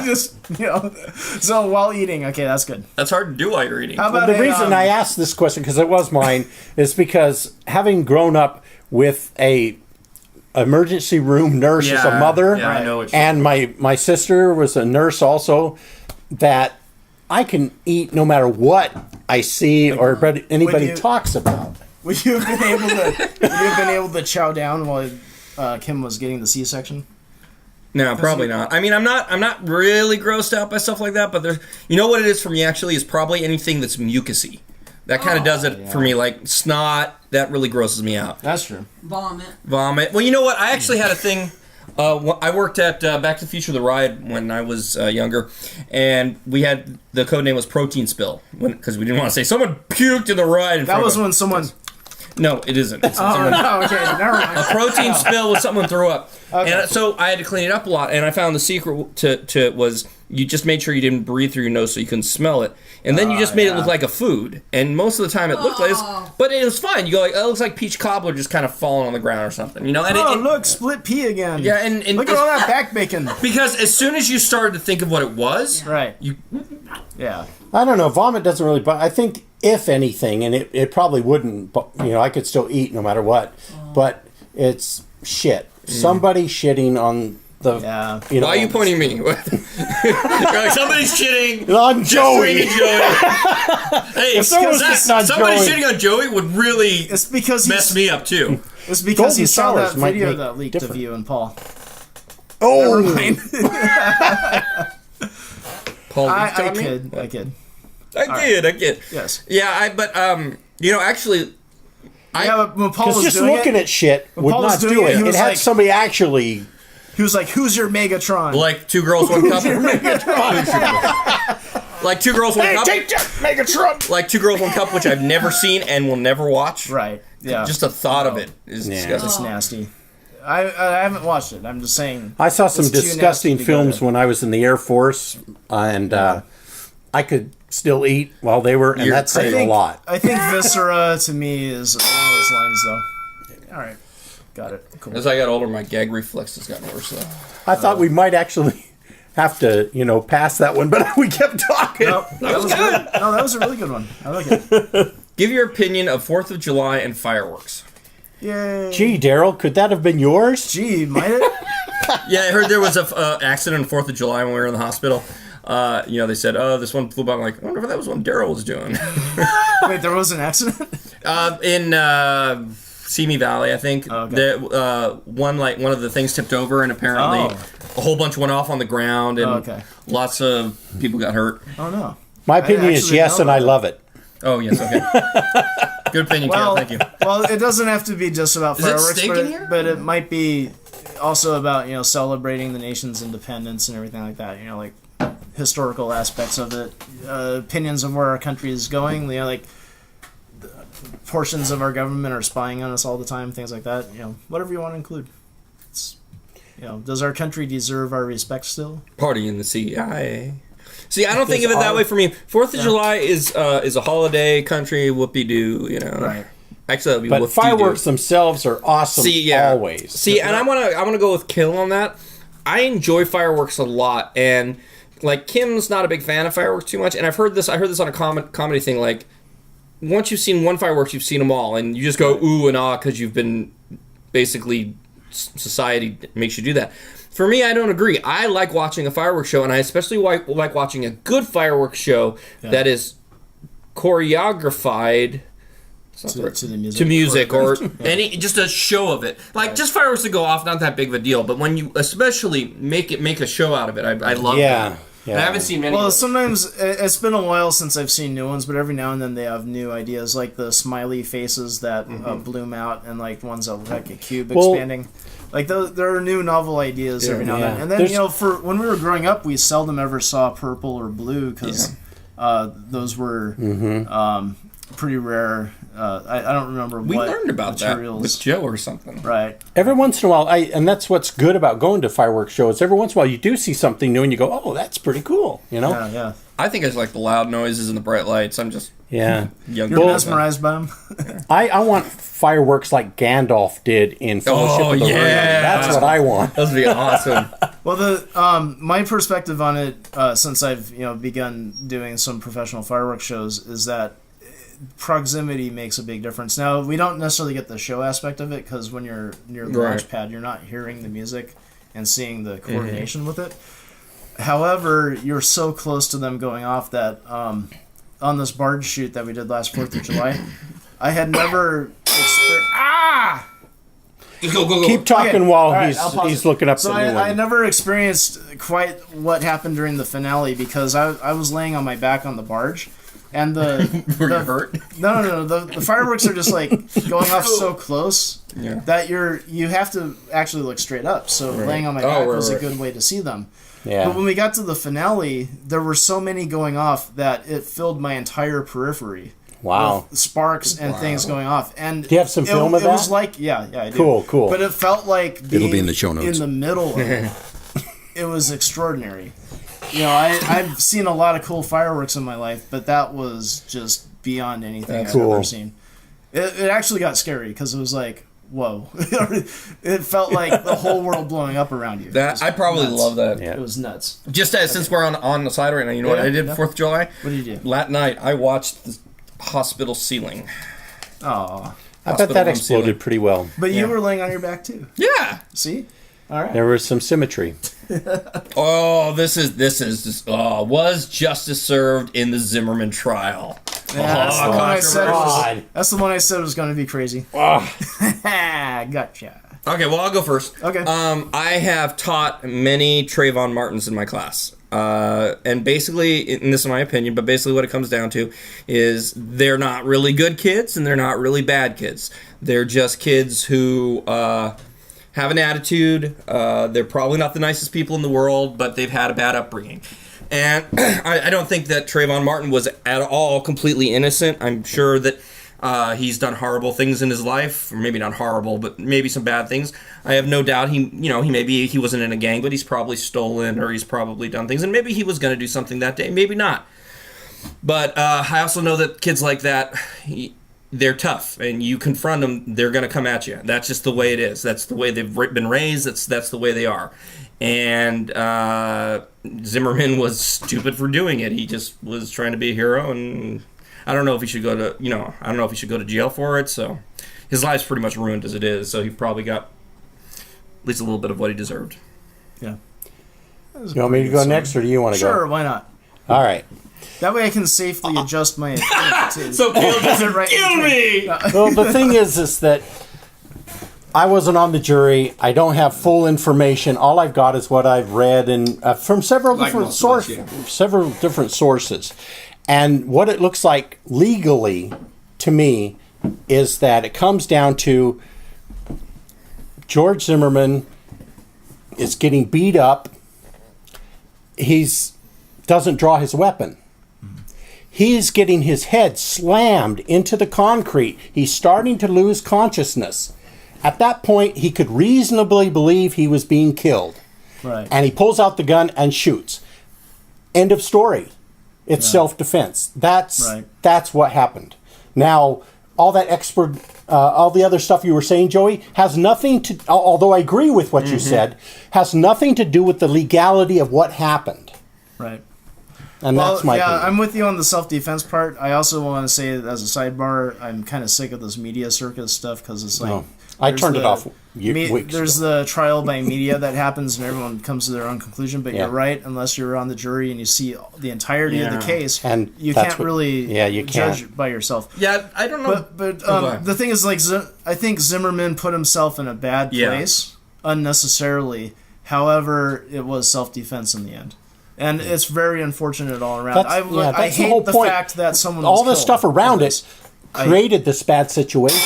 Just, you know. So, while eating, okay, that's good. That's hard to do while you're eating. How about The reason I asked this question, because it was mine, is because having grown up with a emergency room nurse as a mother, Yeah, I know what you and my sister was a nurse also, that I can eat no matter what I see or anybody you- talks about. Would you have been able to chow down while Kim was getting the C-section? No, probably not. I mean, I'm not really grossed out by stuff like that, but there's, you know what it is for me actually is probably anything that's mucusy. That kind of does it for me, like snot. That really grosses me out. That's true. Vomit. Vomit. Well, you know what? I actually had a thing. I worked at Back to the Future: The Ride when I was younger, and we had the code name was Protein Spill because we didn't want to say someone puked in the ride. That was when someone... No, it isn't. It's Oh, someone, no, okay, never mind. a protein spill was someone threw up, Okay. and so I had to clean it up a lot. And I found the secret to it was you just made sure you didn't breathe through your nose so you couldn't smell it, and then you just made it look like a food. And most of the time it looked like this, but it was fine. You go like, oh, it looks like peach cobbler just kind of falling on the ground or something, you know? And Oh, look, split pea again. yeah, and Look at all that back bacon. because as soon as you started to think of what it was, Right. you Yeah. I don't know. Vomit doesn't really, but I think if anything, and it probably wouldn't, but you know, I could still eat no matter what. But it's shit. Somebody shitting on the. Yeah. You know, why are you pointing at me? You're like, somebody's shitting on Joey? Just swinging Joey. Hey, someone's that- shitting on somebody Joey- shitting on Joey would really It's because mess me up too. It's because Golden you saw showers that might video make that leaked of different. you and Paul. Oh, Never mind. Paul, I I kid. I kid. Yes. Yeah, but actually, Yeah, but when Paul was just doing looking it, at shit would Paul was not doing do it, it. he It was had like- somebody actually. he was like, "Who's your Megatron?" like Two Girls, One Cup. Like Two Girls, One Cup. Take that, Megatron! Like Two Girls, One Cup, which I've never seen and will never watch. Right. Yeah. Just the thought of it is Yeah. disgusting. it's nasty. I haven't watched it. I'm just saying. I saw some It's too disgusting nasty to go films to. when I was in the Air Force, and I could still eat while they were, and You're that's saying a think- lot. I think Viscera to me is along those lines, though. All right, got it. Cool. As I got older, my gag reflexes got worse. Though. I thought we might actually have to, pass that one, but we kept talking. Nope, that was good. No, that was a really good one. I like it. Give your opinion of 4th of July and fireworks. Yay. Gee, Daryl, could that have been yours? Gee, might it? Yeah, I heard there was a accident on 4th of July when we were in the hospital. They said, "Oh, this one flew by." I'm like, I wonder if that was what Daryl was doing. Wait, there was an accident? In Simi Valley, I think. Oh, okay. One of the things tipped over, and apparently a whole bunch went off on the ground, and okay. lots of people got hurt. Oh, no. My opinion is actually yes, know and I that. love it. Oh yes, okay. Good opinion, Well, Kale. Thank you. Well, it doesn't have to be just about Is it fireworks, steak in here? but it might be also about, celebrating the nation's independence and everything like that. Like historical aspects of it, opinions of where our country is going. Like portions of our government are spying on us all the time, things like that. Whatever you want to include. It's, does our country deserve our respect still? Party in the CIA. See, I don't think of it that way for me. 4th of July is a holiday country, whoopie-doo, Right. Actually, that would be But whoop-de-doo. fireworks themselves are awesome always. See, and I want to go with Kill on that. I enjoy fireworks a lot, and like Kim's not a big fan of fireworks too much. And I heard this on a comedy thing. Like, once you've seen one fireworks, you've seen them all, and you just go ooh and ah because you've been basically society makes you do that. For me, I don't agree. I like watching a fireworks show, and I especially like watching a good fireworks show that is choreographed To the music or any just a show of it. Like just fireworks to go off, not that big of a deal. But when you especially make a show out of it, I love that. Yeah. And I haven't seen many. Well, sometimes it's been a while since I've seen new ones, but every now and then they have new ideas, like the smiley faces that bloom out, and like ones that look like a cube expanding. Like there are new novel ideas every now and then. And then for when we were growing up, we seldom ever saw purple or blue because those were pretty rare. I don't remember we what learned about materials. that with Joe or something. Right. Every once in a while, and that's what's good about going to fireworks shows. Every once in a while, you do see something new, and you go, "Oh, that's pretty cool," Yeah, yeah. I think I just like the loud noises and the bright lights. I'm just Yeah. young. You're kid. mesmerized by them. I want fireworks like Gandalf did in Fellowship of the Ring. yeah. That's what I want. Those would be awesome. Well, my perspective on it since I've begun doing some professional fireworks shows is that proximity makes a big difference. Now we don't necessarily get the show aspect of it because when you're near the launch pad, you're not hearing the music and seeing the coordination with it. However, you're so close to them going off that on this barge shoot that we did last 4th of July, I had never Just go. Keep talking while All right, I'll pause he's it. looking up So the new I one. never experienced quite what happened during the finale because I was laying on my back on the barge, and Were you hurt? No. The fireworks are just like going off so close that you have to actually look straight up. So laying on my back was a good way to see them. Yeah. But when we got to the finale, there were so many going off that it filled my entire periphery. Wow. With sparks and things going off. And Do you have some film of It was that? like, yeah, I do. Cool. But it felt like being be in the show notes. in the middle of it. It was extraordinary. I've seen a lot of cool fireworks in my life, but that was just beyond anything I've cool. ever seen. It actually got scary because it was like, whoa. It felt like the whole world blowing up around you. That I probably nuts. love that. Yeah. It was nuts. Just since we're on the side right now, you know what I did 4th of July? What did you do? Last night I watched the hospital ceiling. Oh. I bet that room exploded ceiling. pretty well. But you were laying on your back too. Yeah. See? All right. There was some symmetry. Oh, this is just, was justice served in the Zimmerman trial? That's the one I said. God. That's the one I said was going to be crazy. Gotcha. Okay, well, I'll go first. Okay. I have taught many Trayvon Martins in my class. And basically, and this is my opinion, but basically what it comes down to is they're not really good kids and they're not really bad kids. They're just kids who have an attitude. They're probably not the nicest people in the world, but they've had a bad upbringing. And I don't think that Trayvon Martin was at all completely innocent. I'm sure that he's done horrible things in his life, or maybe not horrible, but maybe some bad things. I have no doubt he wasn't in a gang, but he's probably stolen or he's probably done things, and maybe he was going to do something that day, maybe not. But I also know that kids like that, they're tough, and you confront them, they're going to come at you. That's just the way it is. That's the way they've been raised. That's the way they are. And Zimmerman was stupid for doing it. He just was trying to be a hero, and I don't know if he should go to jail for it. So his life's pretty much ruined as it is. So he probably got at least a little bit of what he deserved. Yeah. You want me to go next, or do you want to go? Sure, why not? All right. That way I can safely adjust my... So Caleb doesn't kill me! Well, the thing is that I wasn't on the jury. I don't have full information. All I've got is what I've read and from several different sources. And what it looks like legally to me is that it comes down to George Zimmerman is getting beat up. Doesn't draw his weapon. He's getting his head slammed into the concrete. He's starting to lose consciousness. At that point, he could reasonably believe he was being killed. Right. And he pulls out the gun and shoots. End of story. It's self-defense. That's what happened. Now, all that all the other stuff you were saying, Joey, has nothing to, although I agree with what you said, has nothing to do with the legality of what happened. Right. And that's my opinion. I'm with you on the self-defense part. I also want to say that as a sidebar, I'm kind of sick of this media circus stuff because it's like... I turned it off weeks There's ago. the trial by media that happens and everyone comes to their own conclusion, but you're right, unless you're on the jury and you see the entirety of the case, and you can't really judge can't. by yourself. Yeah, I don't know. But the thing is, like, I think Zimmerman put himself in a bad place unnecessarily. However, it was self-defense in the end. And it's very unfortunate all around. I hate the fact that someone was all the killed stuff around it created this bad situation.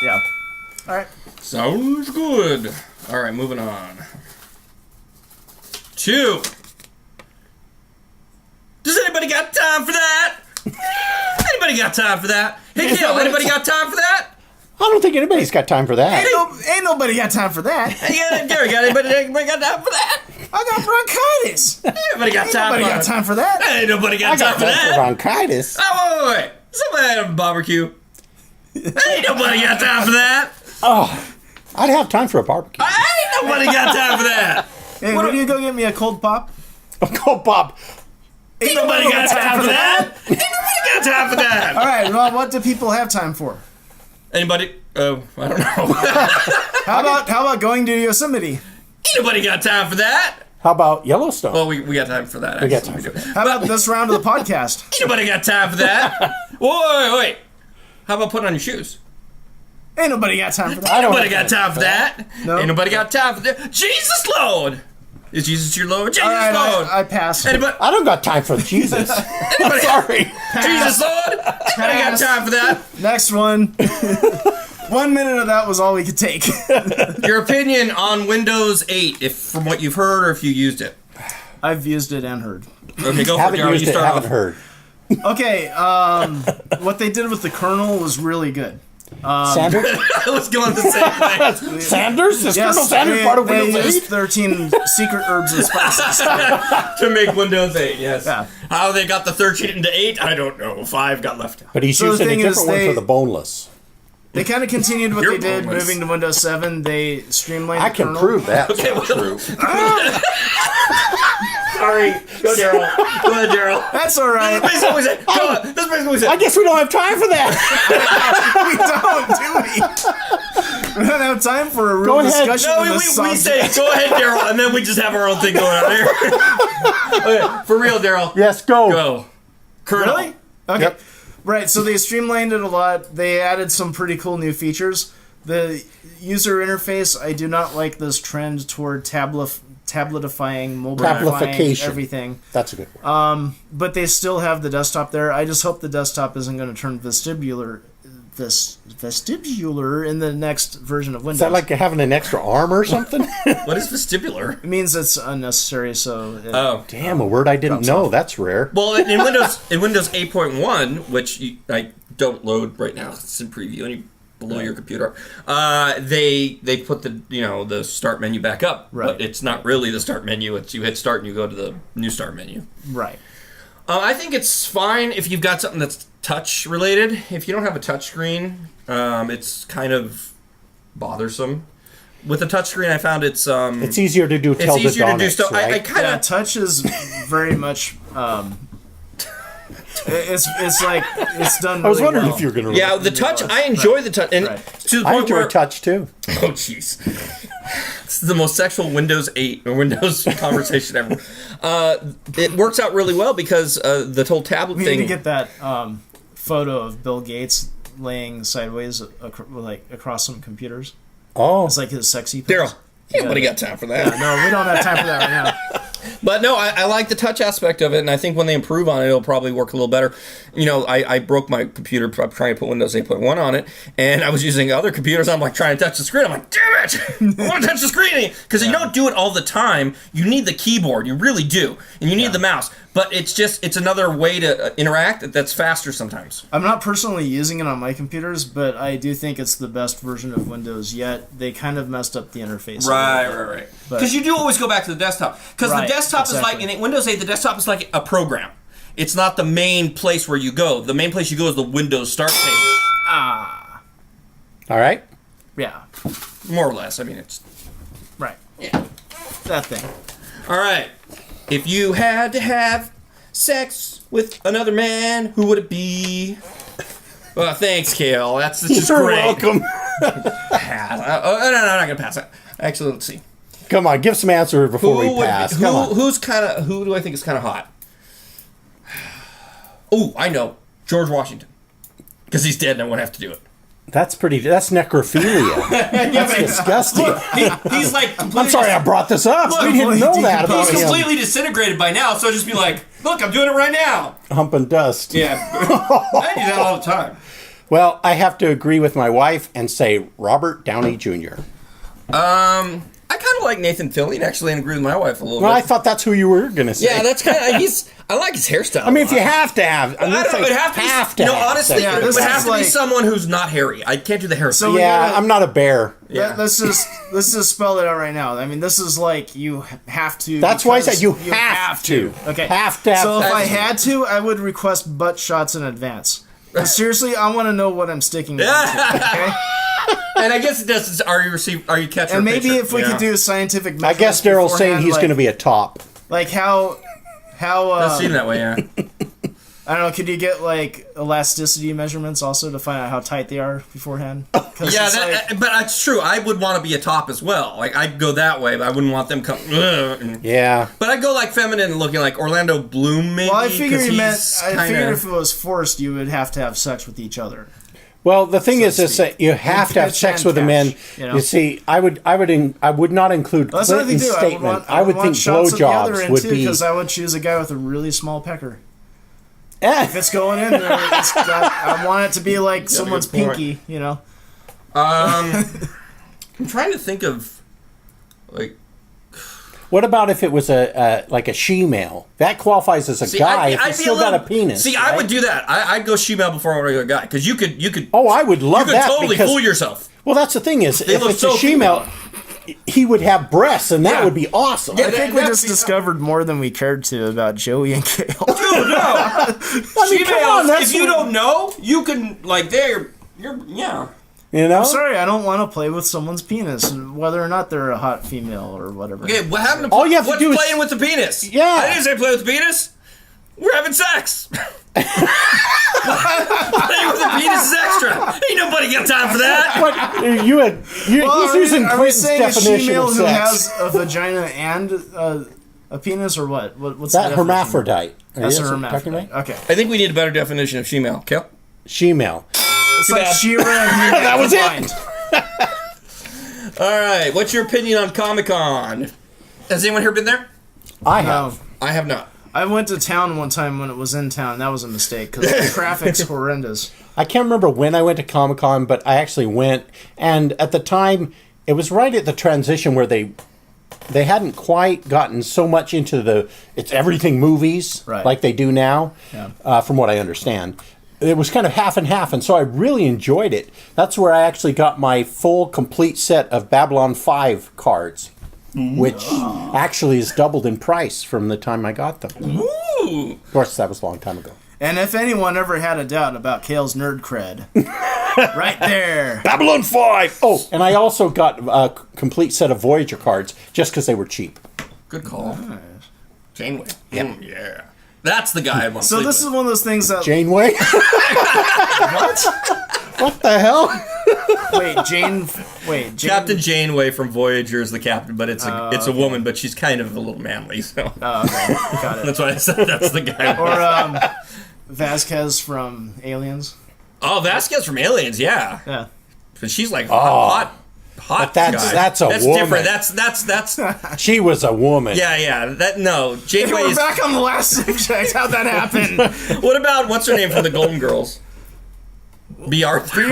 Yeah. All right. Sounds good. All right, moving on. 2. Does anybody got time for that? Anybody got time for that? Hey, Gil, anybody got time for that? I don't think anybody's got time for that. Ain't nobody got time for that. Hey, Gary, anybody got time for that? I got bronchitis. Anybody got time for that. Ain't nobody got time for that. Bronchitis. Oh, wait. Somebody had a barbecue. Ain't nobody got time for that. Oh, I'd have time for a barbecue. Ain't nobody got time for that. Hey, when do you go get me a cold pop? A cold pop. Ain't nobody got time for that. Ain't nobody got time for that. All right, well, what do people have time for? Anybody? I don't know. How about going to Yosemite? Ain't nobody got time for that. How about Yellowstone? Well, we got time for that. We got time for that. How about this round of the podcast? Ain't nobody got time for that. Wait. How about putting on your shoes? Ain't nobody got time for that. Ain't nobody got time for that. No. Ain't nobody got time for that. Jesus Lord. Is Jesus your Lord? Jesus All right, Lord. I pass. Anybody? I don't got time for Jesus. Anybody? Sorry. Jesus Lord. Anybody got time for that? Next one. 1 minute of that was all we could take. Your opinion on Windows 8, if from what you've heard or if you used it. I've used it and heard. Okay, go for it, Haven't Daryl. used You it, start haven't off. heard. Okay, what they did with the kernel was really good. Sanders? I was going the same way. Sanders? Is Colonel Sanders part of they Windows used 8? 13 secret herbs and spices. To make Windows 8, yes. Yeah. How they got the 13 into 8, I don't know. 5 got left out. But he's So the using a thing is, different one for the boneless. They kind of continued what You're they did, boneless. moving to Windows 7. They streamlined I the can kernel. prove that. Okay, well, true. sorry. Go, Daryl. Go ahead, Daryl. That's all right. That's basically what we said. Go on. That's basically what we said. I guess we don't have time for that. We don't, do we? We don't have time for a real Go ahead. discussion No, on we this say, subject. go ahead, Daryl, and then we just have our own thing going on here. Okay, for real, Daryl. Yes, go. Go. Colonel. Really? Okay. Yep. Right, so they streamlined it a lot. They added some pretty cool new features. The user interface, I do not like this trend toward tabletifying, mobilifying Tablification. everything. That's a good word. But they still have the desktop there. I just hope the desktop isn't going to turn vestibular in the next version of Windows. Is that like having an extra arm or something? What is vestibular? It means it's unnecessary, so... Oh. Damn, a word I didn't know. That's rare. Well, in Windows 8.1, which I don't load right now, it's in preview, and you below your computer, they put the start menu back up, right. But it's not really the start menu. It's you hit start and you go to the new start menu. Right. I think it's fine if you've got something that's touch related. If you don't have a touch screen, it's kind of bothersome. With a touch screen, I found it's easier to do. It's easier to do stuff. Right? I kind of touch is very much. It's like it's done. Really I was wondering well. if you were going to. Yeah, the touch. I enjoy the touch, and to the I point enjoy where touch too. Oh, jeez. This is the most sexual Windows 8 or Windows conversation ever. It works out really well because the whole tablet We thing. need to get that photo of Bill Gates laying sideways across some computers. Oh, It's like his sexy pose. Daryl, nobody got time for that. Yeah, no, we don't have time for that right now. But no, I like the touch aspect of it, and I think when they improve on it, it'll probably work a little better. I broke my computer trying to put Windows 8.1 on it, and I was using other computers. I'm like trying to touch the screen. I'm like, damn it! I want to touch the screen because you don't do it all the time. You need the keyboard, you really do, and you need the mouse. But it's another way to interact that's faster sometimes. I'm not personally using it on my computers, but I do think it's the best version of Windows yet. They kind of messed up the interface. Right. Because you do always go back to the desktop. Because the desktop is like, in Windows 8, the desktop is like a program. It's not the main place where you go. The main place you go is the Windows Start page. all right. Yeah. More or less. I mean, it's... Right. Yeah. That thing. All right. If you had to have sex with another man, who would it be? Well, thanks, Kale. That's just You're great. welcome. Pass. No, I'm not going to pass it. Actually, let's see. Come on, give some answers before we pass. Come on. Who do I think is kind of hot? Oh, I know. George Washington. Because he's dead and I won't have to do it. That's necrophilia. That's disgusting. He's like completely... I'm sorry I brought this up. Look, we didn't know that about He's him. completely disintegrated by now, so just be like, look, I'm doing it right now. Humping dust. Yeah. I do that all the time. Well, I have to agree with my wife and say Robert Downey Jr. I kind of like Nathan Fillion, actually, and agree with my wife a little Well, bit. I thought that's who you were going to say. Yeah, that's kind of... I like his hairstyle. I mean, if you have to have... I don't know, it would have to be... honestly, Yeah, it would this have is to be like- someone who's not hairy. I can't do the hair. So Yeah, I'm not a bear. Yeah. Let's just spell it out right now. I mean, this is like you have to. That's why I because said you have to. Okay. Have to have So if sex. I had to, I would request butt shots in advance. But seriously, I want to know what I'm sticking into. Okay. And I guess it does. Are you catching? And maybe if we could do scientific I guess Daryl's saying he's going to be a top. like how Does seem that way, yeah. I don't know. Could you get like elasticity measurements also to find out how tight they are beforehand? 'Cause Yeah, it's but it's true. I would want to be a top as well. Like I'd go that way, but I wouldn't want them come. Yeah. But I'd go like feminine, looking like Orlando Bloom, maybe. well, I figured 'cause you meant. he's I figured kinda- if it was forced, you would have to have sex with each other. Well, the thing is, to is that you have to have Pitch sex and with the men. cash, you know? You see, I would not include That's another thing Clinton's too. statement. I would think want shots at the other blowjobs end would too, be. because I would choose a guy with a really small pecker. Eh, If it's going in there, I want it to be like someone's good point. pinky, you know. I'm trying to think of like. what about if it was like a she-male? That qualifies as a guy if he's still got a penis. See, right? I would do that. I'd go she-male before a regular guy because you could. Oh, I would love you could that totally because fool yourself. well, that's the thing is, if look it's so a she-male, he would have breasts, and that Yeah. would be awesome. Yeah, I think we that's- just discovered more than we cared to about Joey and Kale. Dude, no. I mean, come on, She-males, that's if you don't know, you can like you're yeah. You know, Sorry, I don't want to play with someone's penis, whether or not they're a hot female or whatever. Okay, what happened to All you have to what's do is- playing with the penis? Yeah. I didn't say play with the penis. We're having sex. Playing with the penis is extra. Ain't nobody got time for that. but he's Well, using are we Clinton's saying a definition female of who sex. has a vagina and a penis, or what? What's That the hermaphrodite. That's a Is it talking hermaphrodite. about? Okay. I think we need a better definition of she-male. Kel? She-male. It's like bad. She-Ra and He-Man That was it. combined. All right, what's your opinion on Comic-Con? Has anyone here been there? I have. I have not. I went to town one time when it was in town. That was a mistake because the traffic's horrendous. I can't remember when I went to Comic-Con, but I actually went. And at the time, it was right at the transition where they hadn't quite gotten so much into the it's everything movies like they do now, from what I understand. It was kind of half and half, and so I really enjoyed it. That's where I actually got my full, complete set of Babylon 5 cards, which actually is doubled in price from the time I got them. Ooh. Of course, that was a long time ago. And if anyone ever had a doubt about Kale's nerd cred, right there. Babylon 5! Oh, and I also got a complete set of Voyager cards just because they were cheap. Good call. Nice. Janeway. Yeah. That's the guy I want to So sleep this with. is one of those things that... Janeway? What the hell? Wait, Jane... Captain Janeway from Voyager is the captain, but it's a woman, but she's kind of a little manly, so... Oh, okay. Got it. That's why I said that's the guy. Or Vasquez from Aliens. Oh, Vasquez from Aliens, yeah. Yeah. But she's like hot But that's a woman. Different. That's She was a woman. yeah. Janeway We're is... back on the last subject. How'd that happen? What about what's her name from the Golden Girls? B. Arthur.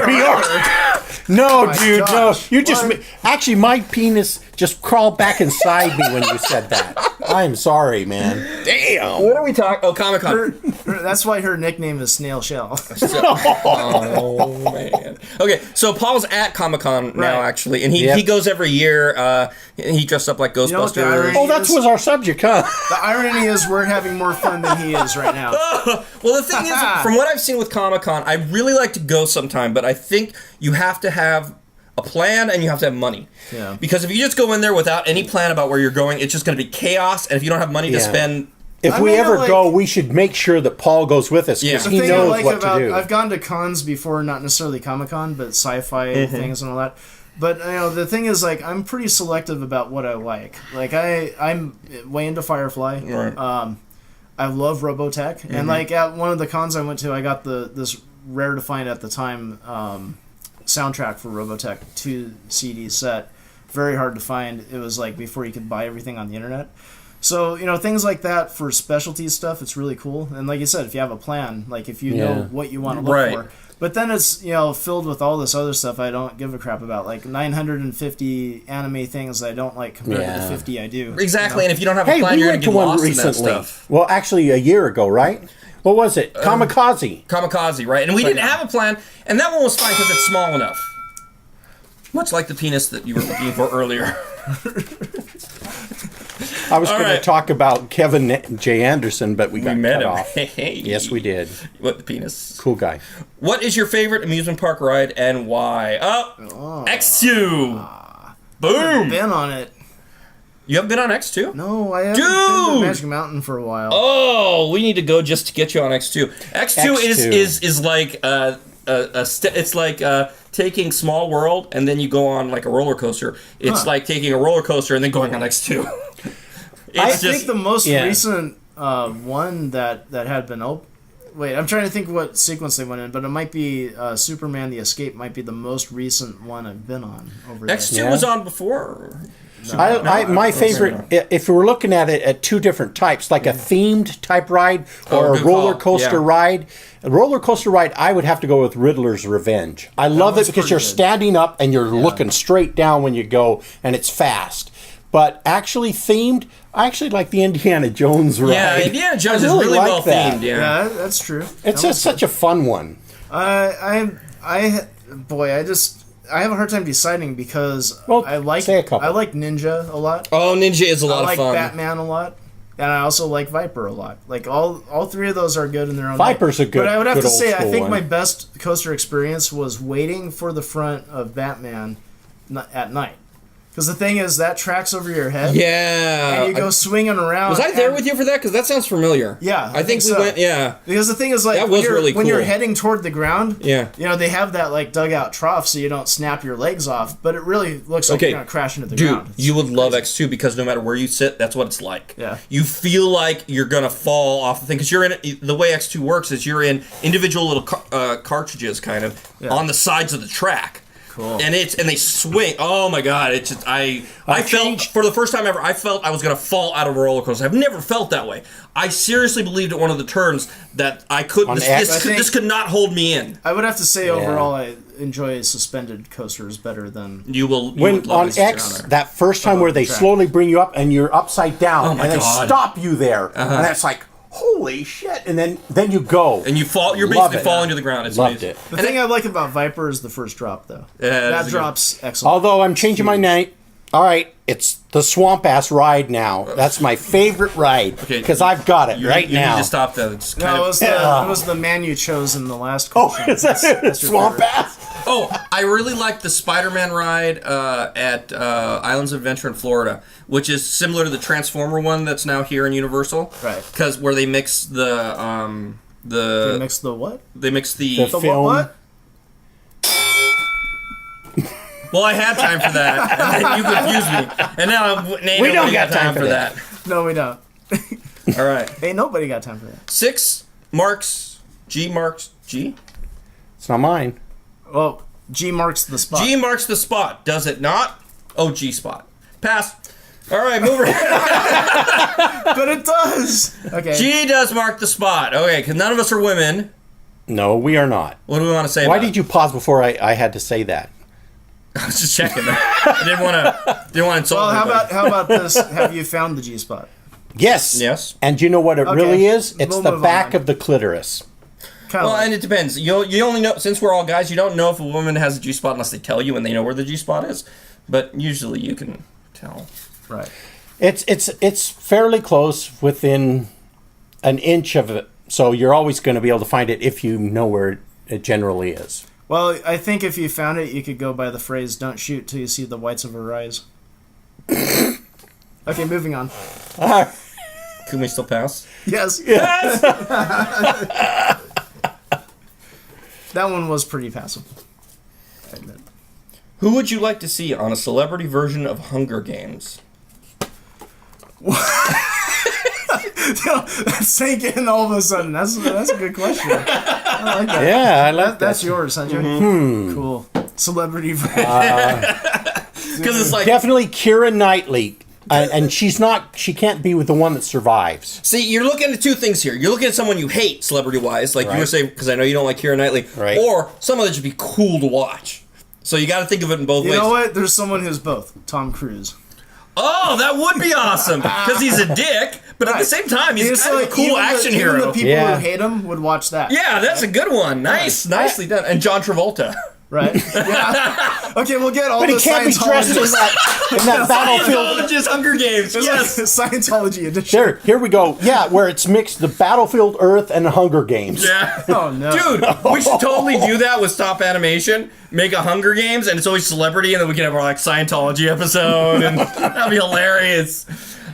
No, dude, gosh. no. You just actually, my penis just crawled back inside me when you said that. I'm sorry, man. Damn. What are we talking? Oh, Comic-Con. That's why her nickname is Snail Shell. Oh man. Okay, so Paul's at Comic-Con now, actually, and he goes every year. And he dressed up like Ghostbusters. know what the irony Oh, that was our subject, huh? The irony is we're having more fun than he is right now. Well, the thing is, from what I've seen with Comic-Con, I really like to go sometime, but I think you have to have a plan and you have to have money. Yeah. Because if you just go in there without any plan about where you're going, it's just going to be chaos, and if you don't have money to spend... If we ever go, we should make sure that Paul goes with us because he knows what to do. I've gone to cons before, not necessarily Comic-Con, but sci-fi things and all that. But the thing is, like, I'm pretty selective about what I like. Like, I'm way into Firefly. Right. I love Robotech, and like at one of the cons I went to, I got this rare to find at the time soundtrack for Robotech 2 CD set. Very hard to find. It was like before you could buy everything on the internet. So, things like that for specialty stuff, it's really cool. And like you said, if you have a plan, like if you know what you want to look for. But then it's, filled with all this other stuff I don't give a crap about. Like 950 anime things I don't like compared to the 50 I do. Exactly, and if you don't have a plan, you're going to get lost in that stuff. Well, actually, a year ago, right? What was it? Kamikaze. Kamikaze, right? And we didn't have a plan, and that one was fine because it's small enough. Much like the penis that you were looking for earlier. I was going to talk about Kevin J. Anderson, but we got met cut him. off. Hey. Yes, we did. What, the penis? Cool guy. What is your favorite amusement park ride and why? X2. Boom. Been on it. You haven't been on X2? No, I haven't been to Magic Mountain for a while. Oh, we need to go just to get you on X2. X2. is like it's like taking Small World and then you go on like a roller coaster. It's like taking a roller coaster and then going on X2. I think the most recent one that had been open. Wait, I'm trying to think what sequence they went in, but it might be Superman: The Escape. Might be the most recent one I've been on over there. X2 was on before. My favorite, if we're looking at it at two different types, like a themed type ride or a roller coaster ride. A roller coaster ride, I would have to go with Riddler's Revenge. I love it because you're standing up and you're looking straight down when you go, and it's fast. But actually themed, I actually like the Indiana Jones ride. Yeah, Indiana Jones is really well themed. Yeah, that's true. It's just such a fun one. I have a hard time deciding because I like Ninja a lot. Oh, Ninja is a lot of fun. I like Batman a lot, and I also like Viper a lot. Like all three of those are good in their own Viper's way. a good. But I would have to say, I think one. my best coaster experience was waiting for the front of Batman at night. Because the thing is, that tracks over your head. Yeah. And you go swinging around. Was I there with you for that? Because that sounds familiar. Yeah. I think we went, Because the thing is, like, that was really cool. When you're heading toward the ground, they have that, like, dugout trough so you don't snap your legs off, but it really looks like you're going to crash into the ground. Dude, you would love X2 because no matter where you sit, that's what it's like. Yeah. You feel like you're going to fall off the thing. Because the way X2 works is you're in individual little cartridges, kind of, on the sides of the track. Cool. And they swing. Oh my god! It's just I felt for the first time ever. I felt I was gonna fall out of a roller coaster. I've never felt that way. I seriously believed at one of the turns that I couldn't. This could not hold me in. I would have to say overall, I enjoy suspended coasters better than you will. When on X, that first time where they slowly bring you up and you're upside down, and they stop you there, and that's like, holy shit! And then you go and you fall. You're basically falling to the ground. It's Loved amazing. it. The thing I like about Viper is the first drop, though. Yeah, that drop's excellent. Although I'm changing my name. All right, it's the swamp ass ride now. That's my favorite ride because I've got it right now. You need to stop that. It's it was the man you chose in the last question. Oh, is that swamp ass? Oh, I really like the Spider-Man ride at Islands of Adventure in Florida, which is similar to the Transformer one that's now here in Universal. Right. Because where they mix the They mix the what? They mix the film. What? Well, I had time for that, and then you confused me, and now we don't got time for that. No, we don't. All right. Hey, nobody got time for that. 6 marks. G marks G. It's not mine. Well, G marks the spot. G marks the spot. Does it not? Oh, G spot. Pass. All right, move it. But it does. Okay. G does mark the spot. Okay, because none of us are women. No, we are not. What do we want to say? Why did you pause before I had to say that? I was just checking. I didn't want to insult. Well, anybody. how about this? Have you found the G spot? Yes. Yes. And you know what it really is? It's We'll the move back on. of the clitoris. Well, and it depends. You only know, since we're all guys, you don't know if a woman has a G spot unless they tell you and they know where the G spot is. But usually you can tell. Right. It's fairly close, within an inch of it. So you're always going to be able to find it if you know where it generally is. Well, I think if you found it, you could go by the phrase, don't shoot till you see the whites of her eyes. Okay, moving on. Can we still pass? Yes. Yes! That one was pretty passive, I admit. Who would you like to see on a celebrity version of Hunger Games? That sank in all of a sudden. That's a good question. I like that. Yeah, I like that. That's yours, huh, Joey? Cool. Celebrity version. Because it's like... Definitely Keira Knightley. And she can't be with the one that survives. See, you're looking at two things here. You're looking at someone you hate, celebrity-wise, like you were saying, because I know you don't like Keira Knightley, or someone that should be cool to watch. So you got to think of it in both ways. You know what? There's someone who's both. Tom Cruise. Oh, that would be awesome, because he's a dick, but at the same time, he's kind of a cool action hero. Even the people who hate him would watch that. Yeah, that's a good one. Nice, nicely done. And John Travolta. Right? Yeah. Okay, we'll get all But the he can't be dressed in that battlefield. Scientologist Hunger Games. Yes. Scientology edition. Here we go. Yeah, where it's mixed the Battlefield Earth and Hunger Games. Yeah. Oh, no. Dude, we should totally do that with stop animation. Make a Hunger Games, and it's always celebrity, and then we can have our like Scientology episode, and that'd be hilarious.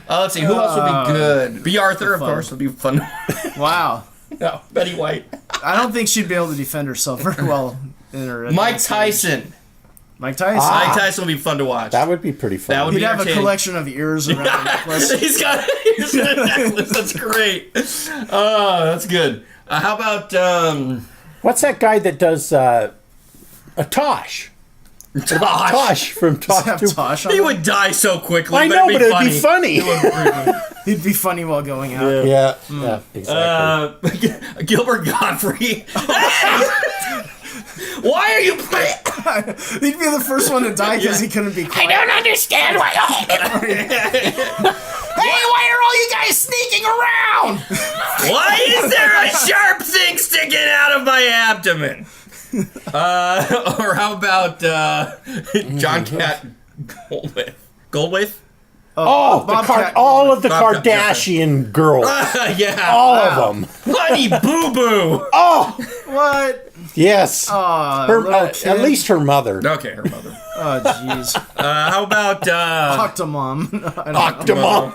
Let's see, who else would be good? B. Arthur, of course, would be fun. Wow. No, Betty White. I don't think she'd be able to defend herself very well in her. Mike Tyson. Mike Tyson. Mike Tyson would be fun to watch. That would be pretty fun. That would He'd be have a entertaining. collection of ears around the necklace. He's got ears in a necklace. That's great. Oh, that's good. How about What's that guy that does Tosh? Tosh from Tosh. Tosh on he it? would die so quickly. I know, but it'd funny. be funny. He'd be funny while going out. Yeah, exactly. Gilbert Godfrey. Why are you playing? He'd be the first one to die because he couldn't be quiet. I don't understand why. Hey, why are all you guys sneaking around? Why is there a sharp thing sticking out of my abdomen? Or how about John Cat Goldwaith? Goldwaith? Oh, all of the Bobcat Kardashian girls. Yeah. All of them. Honey Boo Boo. Oh, What? yes. At At least her mother. Okay, her mother. Oh, jeez. How about Octomom. Octomom.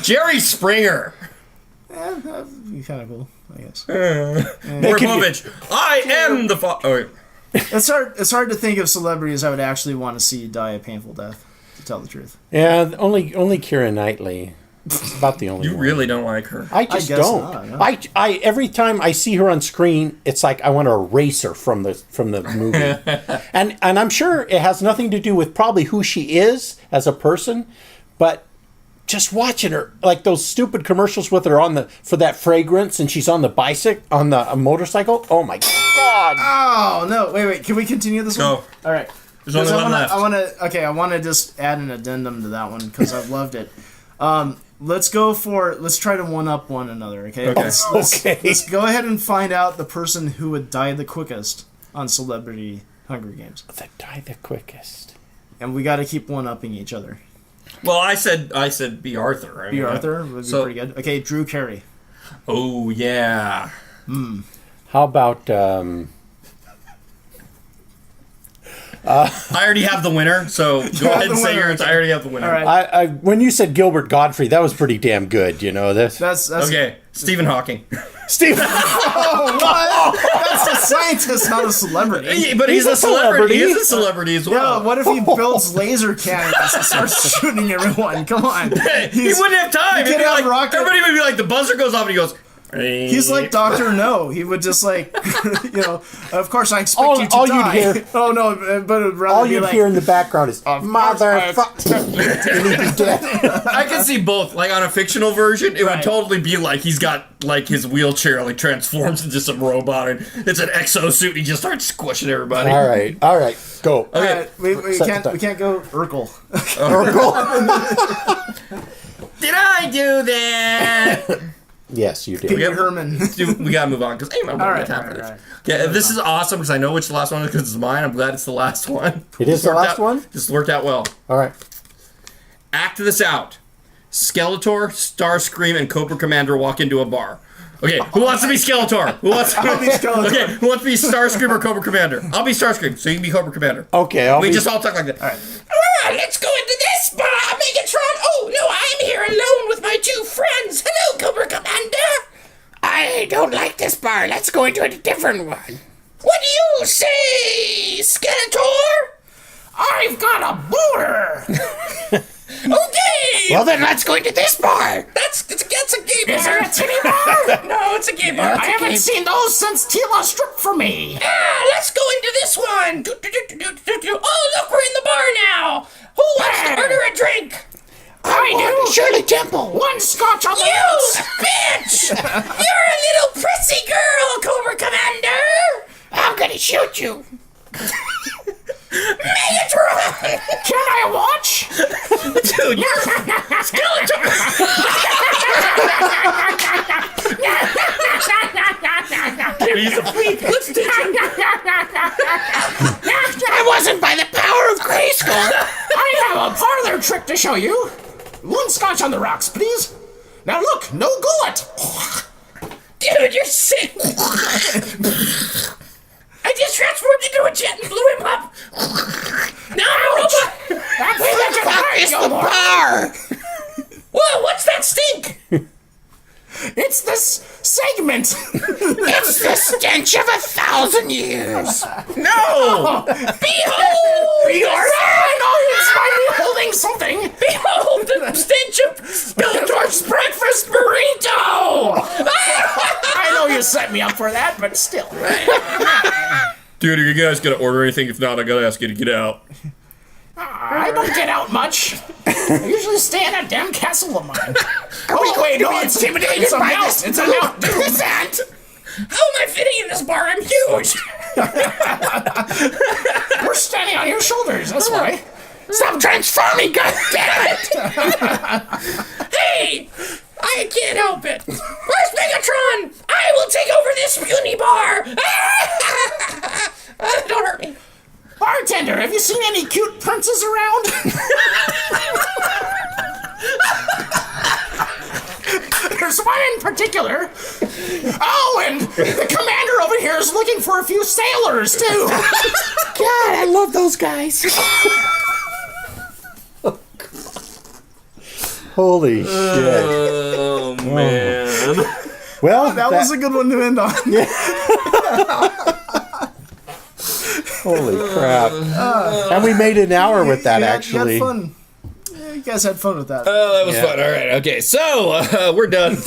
Jerry Springer? That'd be kind of cool, I guess. Morpovich. I am the Oh, wait. It's hard to think of celebrities I would actually want to see die a painful death, to tell the truth. Yeah, only Keira Knightley. It's about the only You one. really don't like her. I just guess don't. not, no. I every time I see her on screen, it's like I want to erase her from the movie. and I'm sure it has nothing to do with probably who she is as a person, but just watching her, like those stupid commercials with her for that fragrance, and she's on the a motorcycle. Oh my god! Oh no! Wait. Can we continue this Go. one? All right. There's only one left. I want to just add an addendum to that one because I loved it. Let's try to one up one another. Okay. Okay. Let's go ahead and find out the person who would die the quickest on Celebrity Hunger Games, That died the quickest. and we got to keep one upping each other. Well, I said B. Arthur. B. Arthur would be pretty good. Okay, Drew Carey. Oh yeah. How about I already have the winner, so go ahead and say yours. I already have the winner. All right. I when you said Gilbert Godfrey, that was pretty damn good. You know this. That's Okay, Stephen Hawking. Steve. Oh, what? That's a scientist, not a celebrity. But he's a celebrity. celebrity. He is a celebrity as Yeah, well. what if he builds laser cannons and starts shooting everyone? Come on. He wouldn't have time. he It'd could be have like, rocket- everybody would be like, the buzzer goes off and he goes, He's like Dr. No. He would just like, of course I expect you to all you'd die. hear- Oh no, but it'd rather All be you'd like, hear in the background is motherfucker. And he'd be dead. I can see both. Like on a fictional version, it would Right. totally be like he's got like his wheelchair like transforms into some robot and it's an exosuit and he just starts squishing everybody. All right, go. Okay. we Set can't go Urkel. Did I do that? Yes, you did. Pee Herman. Dude, we gotta move on because I'm All right, time for all this. right. Okay, this is awesome because I know which the last one is because it's mine. I'm glad it's the last one. It is the Worked last out- one? Just worked out well. All right. Act this out. Skeletor, Starscream, and Cobra Commander walk into a bar. Okay, who wants to be Skeletor? Who wants to I'll be Skeletor. Okay, who wants to be Starscream or Cobra Commander? I'll be Starscream, so you can be Cobra Commander. Okay, We just all talk like that. All right. Let's go into this bar, Megatron. Oh, no, I'm here alone with my two friends. Hello, Cobra Commander. I don't like this bar. Let's go into a different one. What do you say, Skeletor? I've got a booter. Okay. Well, then let's go into this bar. That's a gay bar. Is it a titty bar? No, it's a gay bar. I haven't seen those since Tila stripped for me. Let's go into this one. Oh, look, we're in the bar now. Who wants to order a drink? I do. Shirley Temple. One scotch on the rocks. Bitch! You're a little prissy girl, Cobra Commander. I'm gonna shoot you. Megatron! Can I watch? Dude, you're Skeletor! He's a freak. Let's teach him. I wasn't by the power of Grayskull. I have a parlor trick to show you. One scotch on the rocks, please. Now look, no gullet. Dude, you're sick. I just transformed into a jet and blew him up. No, robot. That way that can hurt It's you the more. bar. Whoa, what's that stink? It's this segment. It's the stench of 1,000 years. No! Behold! I know he's finally holding something. Behold the stench of Skeletor's breakfast burrito! I know you set me up for that, but still. Dude, are you guys gonna order anything? If not, I gotta ask you to get out. I don't get out much. I usually stay in that damn castle of mine. Oh, wait, no, it's a mount. It's a mount, dude. How am I fitting in this bar? I'm huge! We're standing on your shoulders, that's why. Stop transforming, goddammit! Hey! I can't help it! Where's Megatron? I will take over this puny bar! Don't hurt me. Bartender, have you seen any cute princes around? There's one in particular. Oh, and the commander over here is looking for a few sailors, too. God, I love those guys. Holy shit. Oh, man. Well, That was a good one to end on. holy crap. And we made an hour with that, You had actually. fun. guys had fun with that. Oh, that was fun. All right. Okay. So we're done.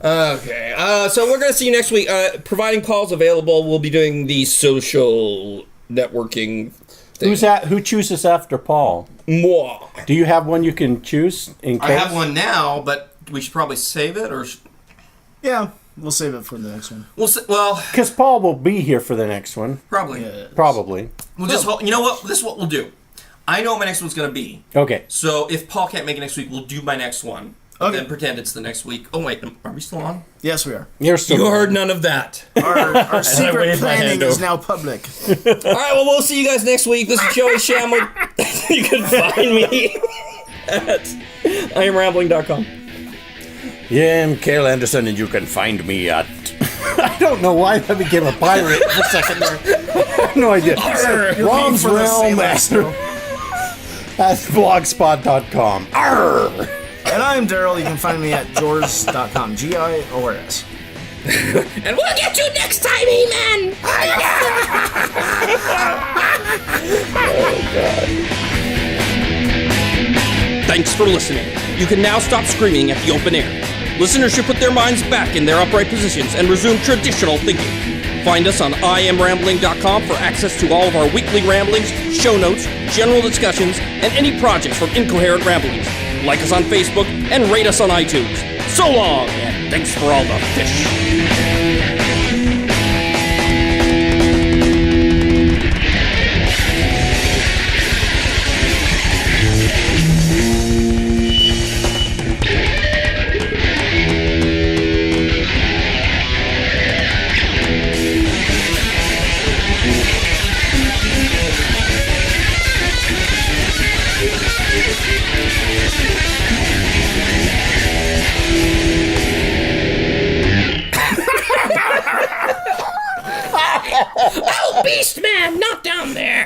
Okay. So we're gonna see you next week. Providing Paul's available, we'll be doing the social networking thing. Who chooses after Paul? Moi. Do you have one you can choose in case? I have one now, but we should probably save it, or Yeah, we'll save it for the next one. well, Because Paul will be here for the next one. probably. Probably. We'll just you know what? This is what we'll do. I know what my next one's gonna be. Okay. So if Paul can't make it next week, we'll do my next one. Okay. Then pretend it's the next week. Oh wait, are we still on? Yes, we are. You're still You heard none of that. Our secret waved my planning hand is over. now public. All right, well, we'll see you guys next week. This is Joey Shamwood. You can find me at IamRambling.com. Yeah, I'm Cale Anderson, and you can find me at... I don't know why I became a pirate for a second there. I have no idea. Rom's For the Realm sailor at still. blogspot.com. Arr! And I'm Daryl. You can find me at jors.com. GIORS. And we'll get you next time, He-Man! Thanks for listening. You can now stop screaming at the open air. Listeners should put their minds back in their upright positions and resume traditional thinking. Find us on IamRambling.com for access to all of our weekly ramblings, show notes, general discussions, and any projects from Incoherent Ramblings. Like us on Facebook and rate us on iTunes. So long, and thanks for all the fish. Oh, Beast Man, not down there!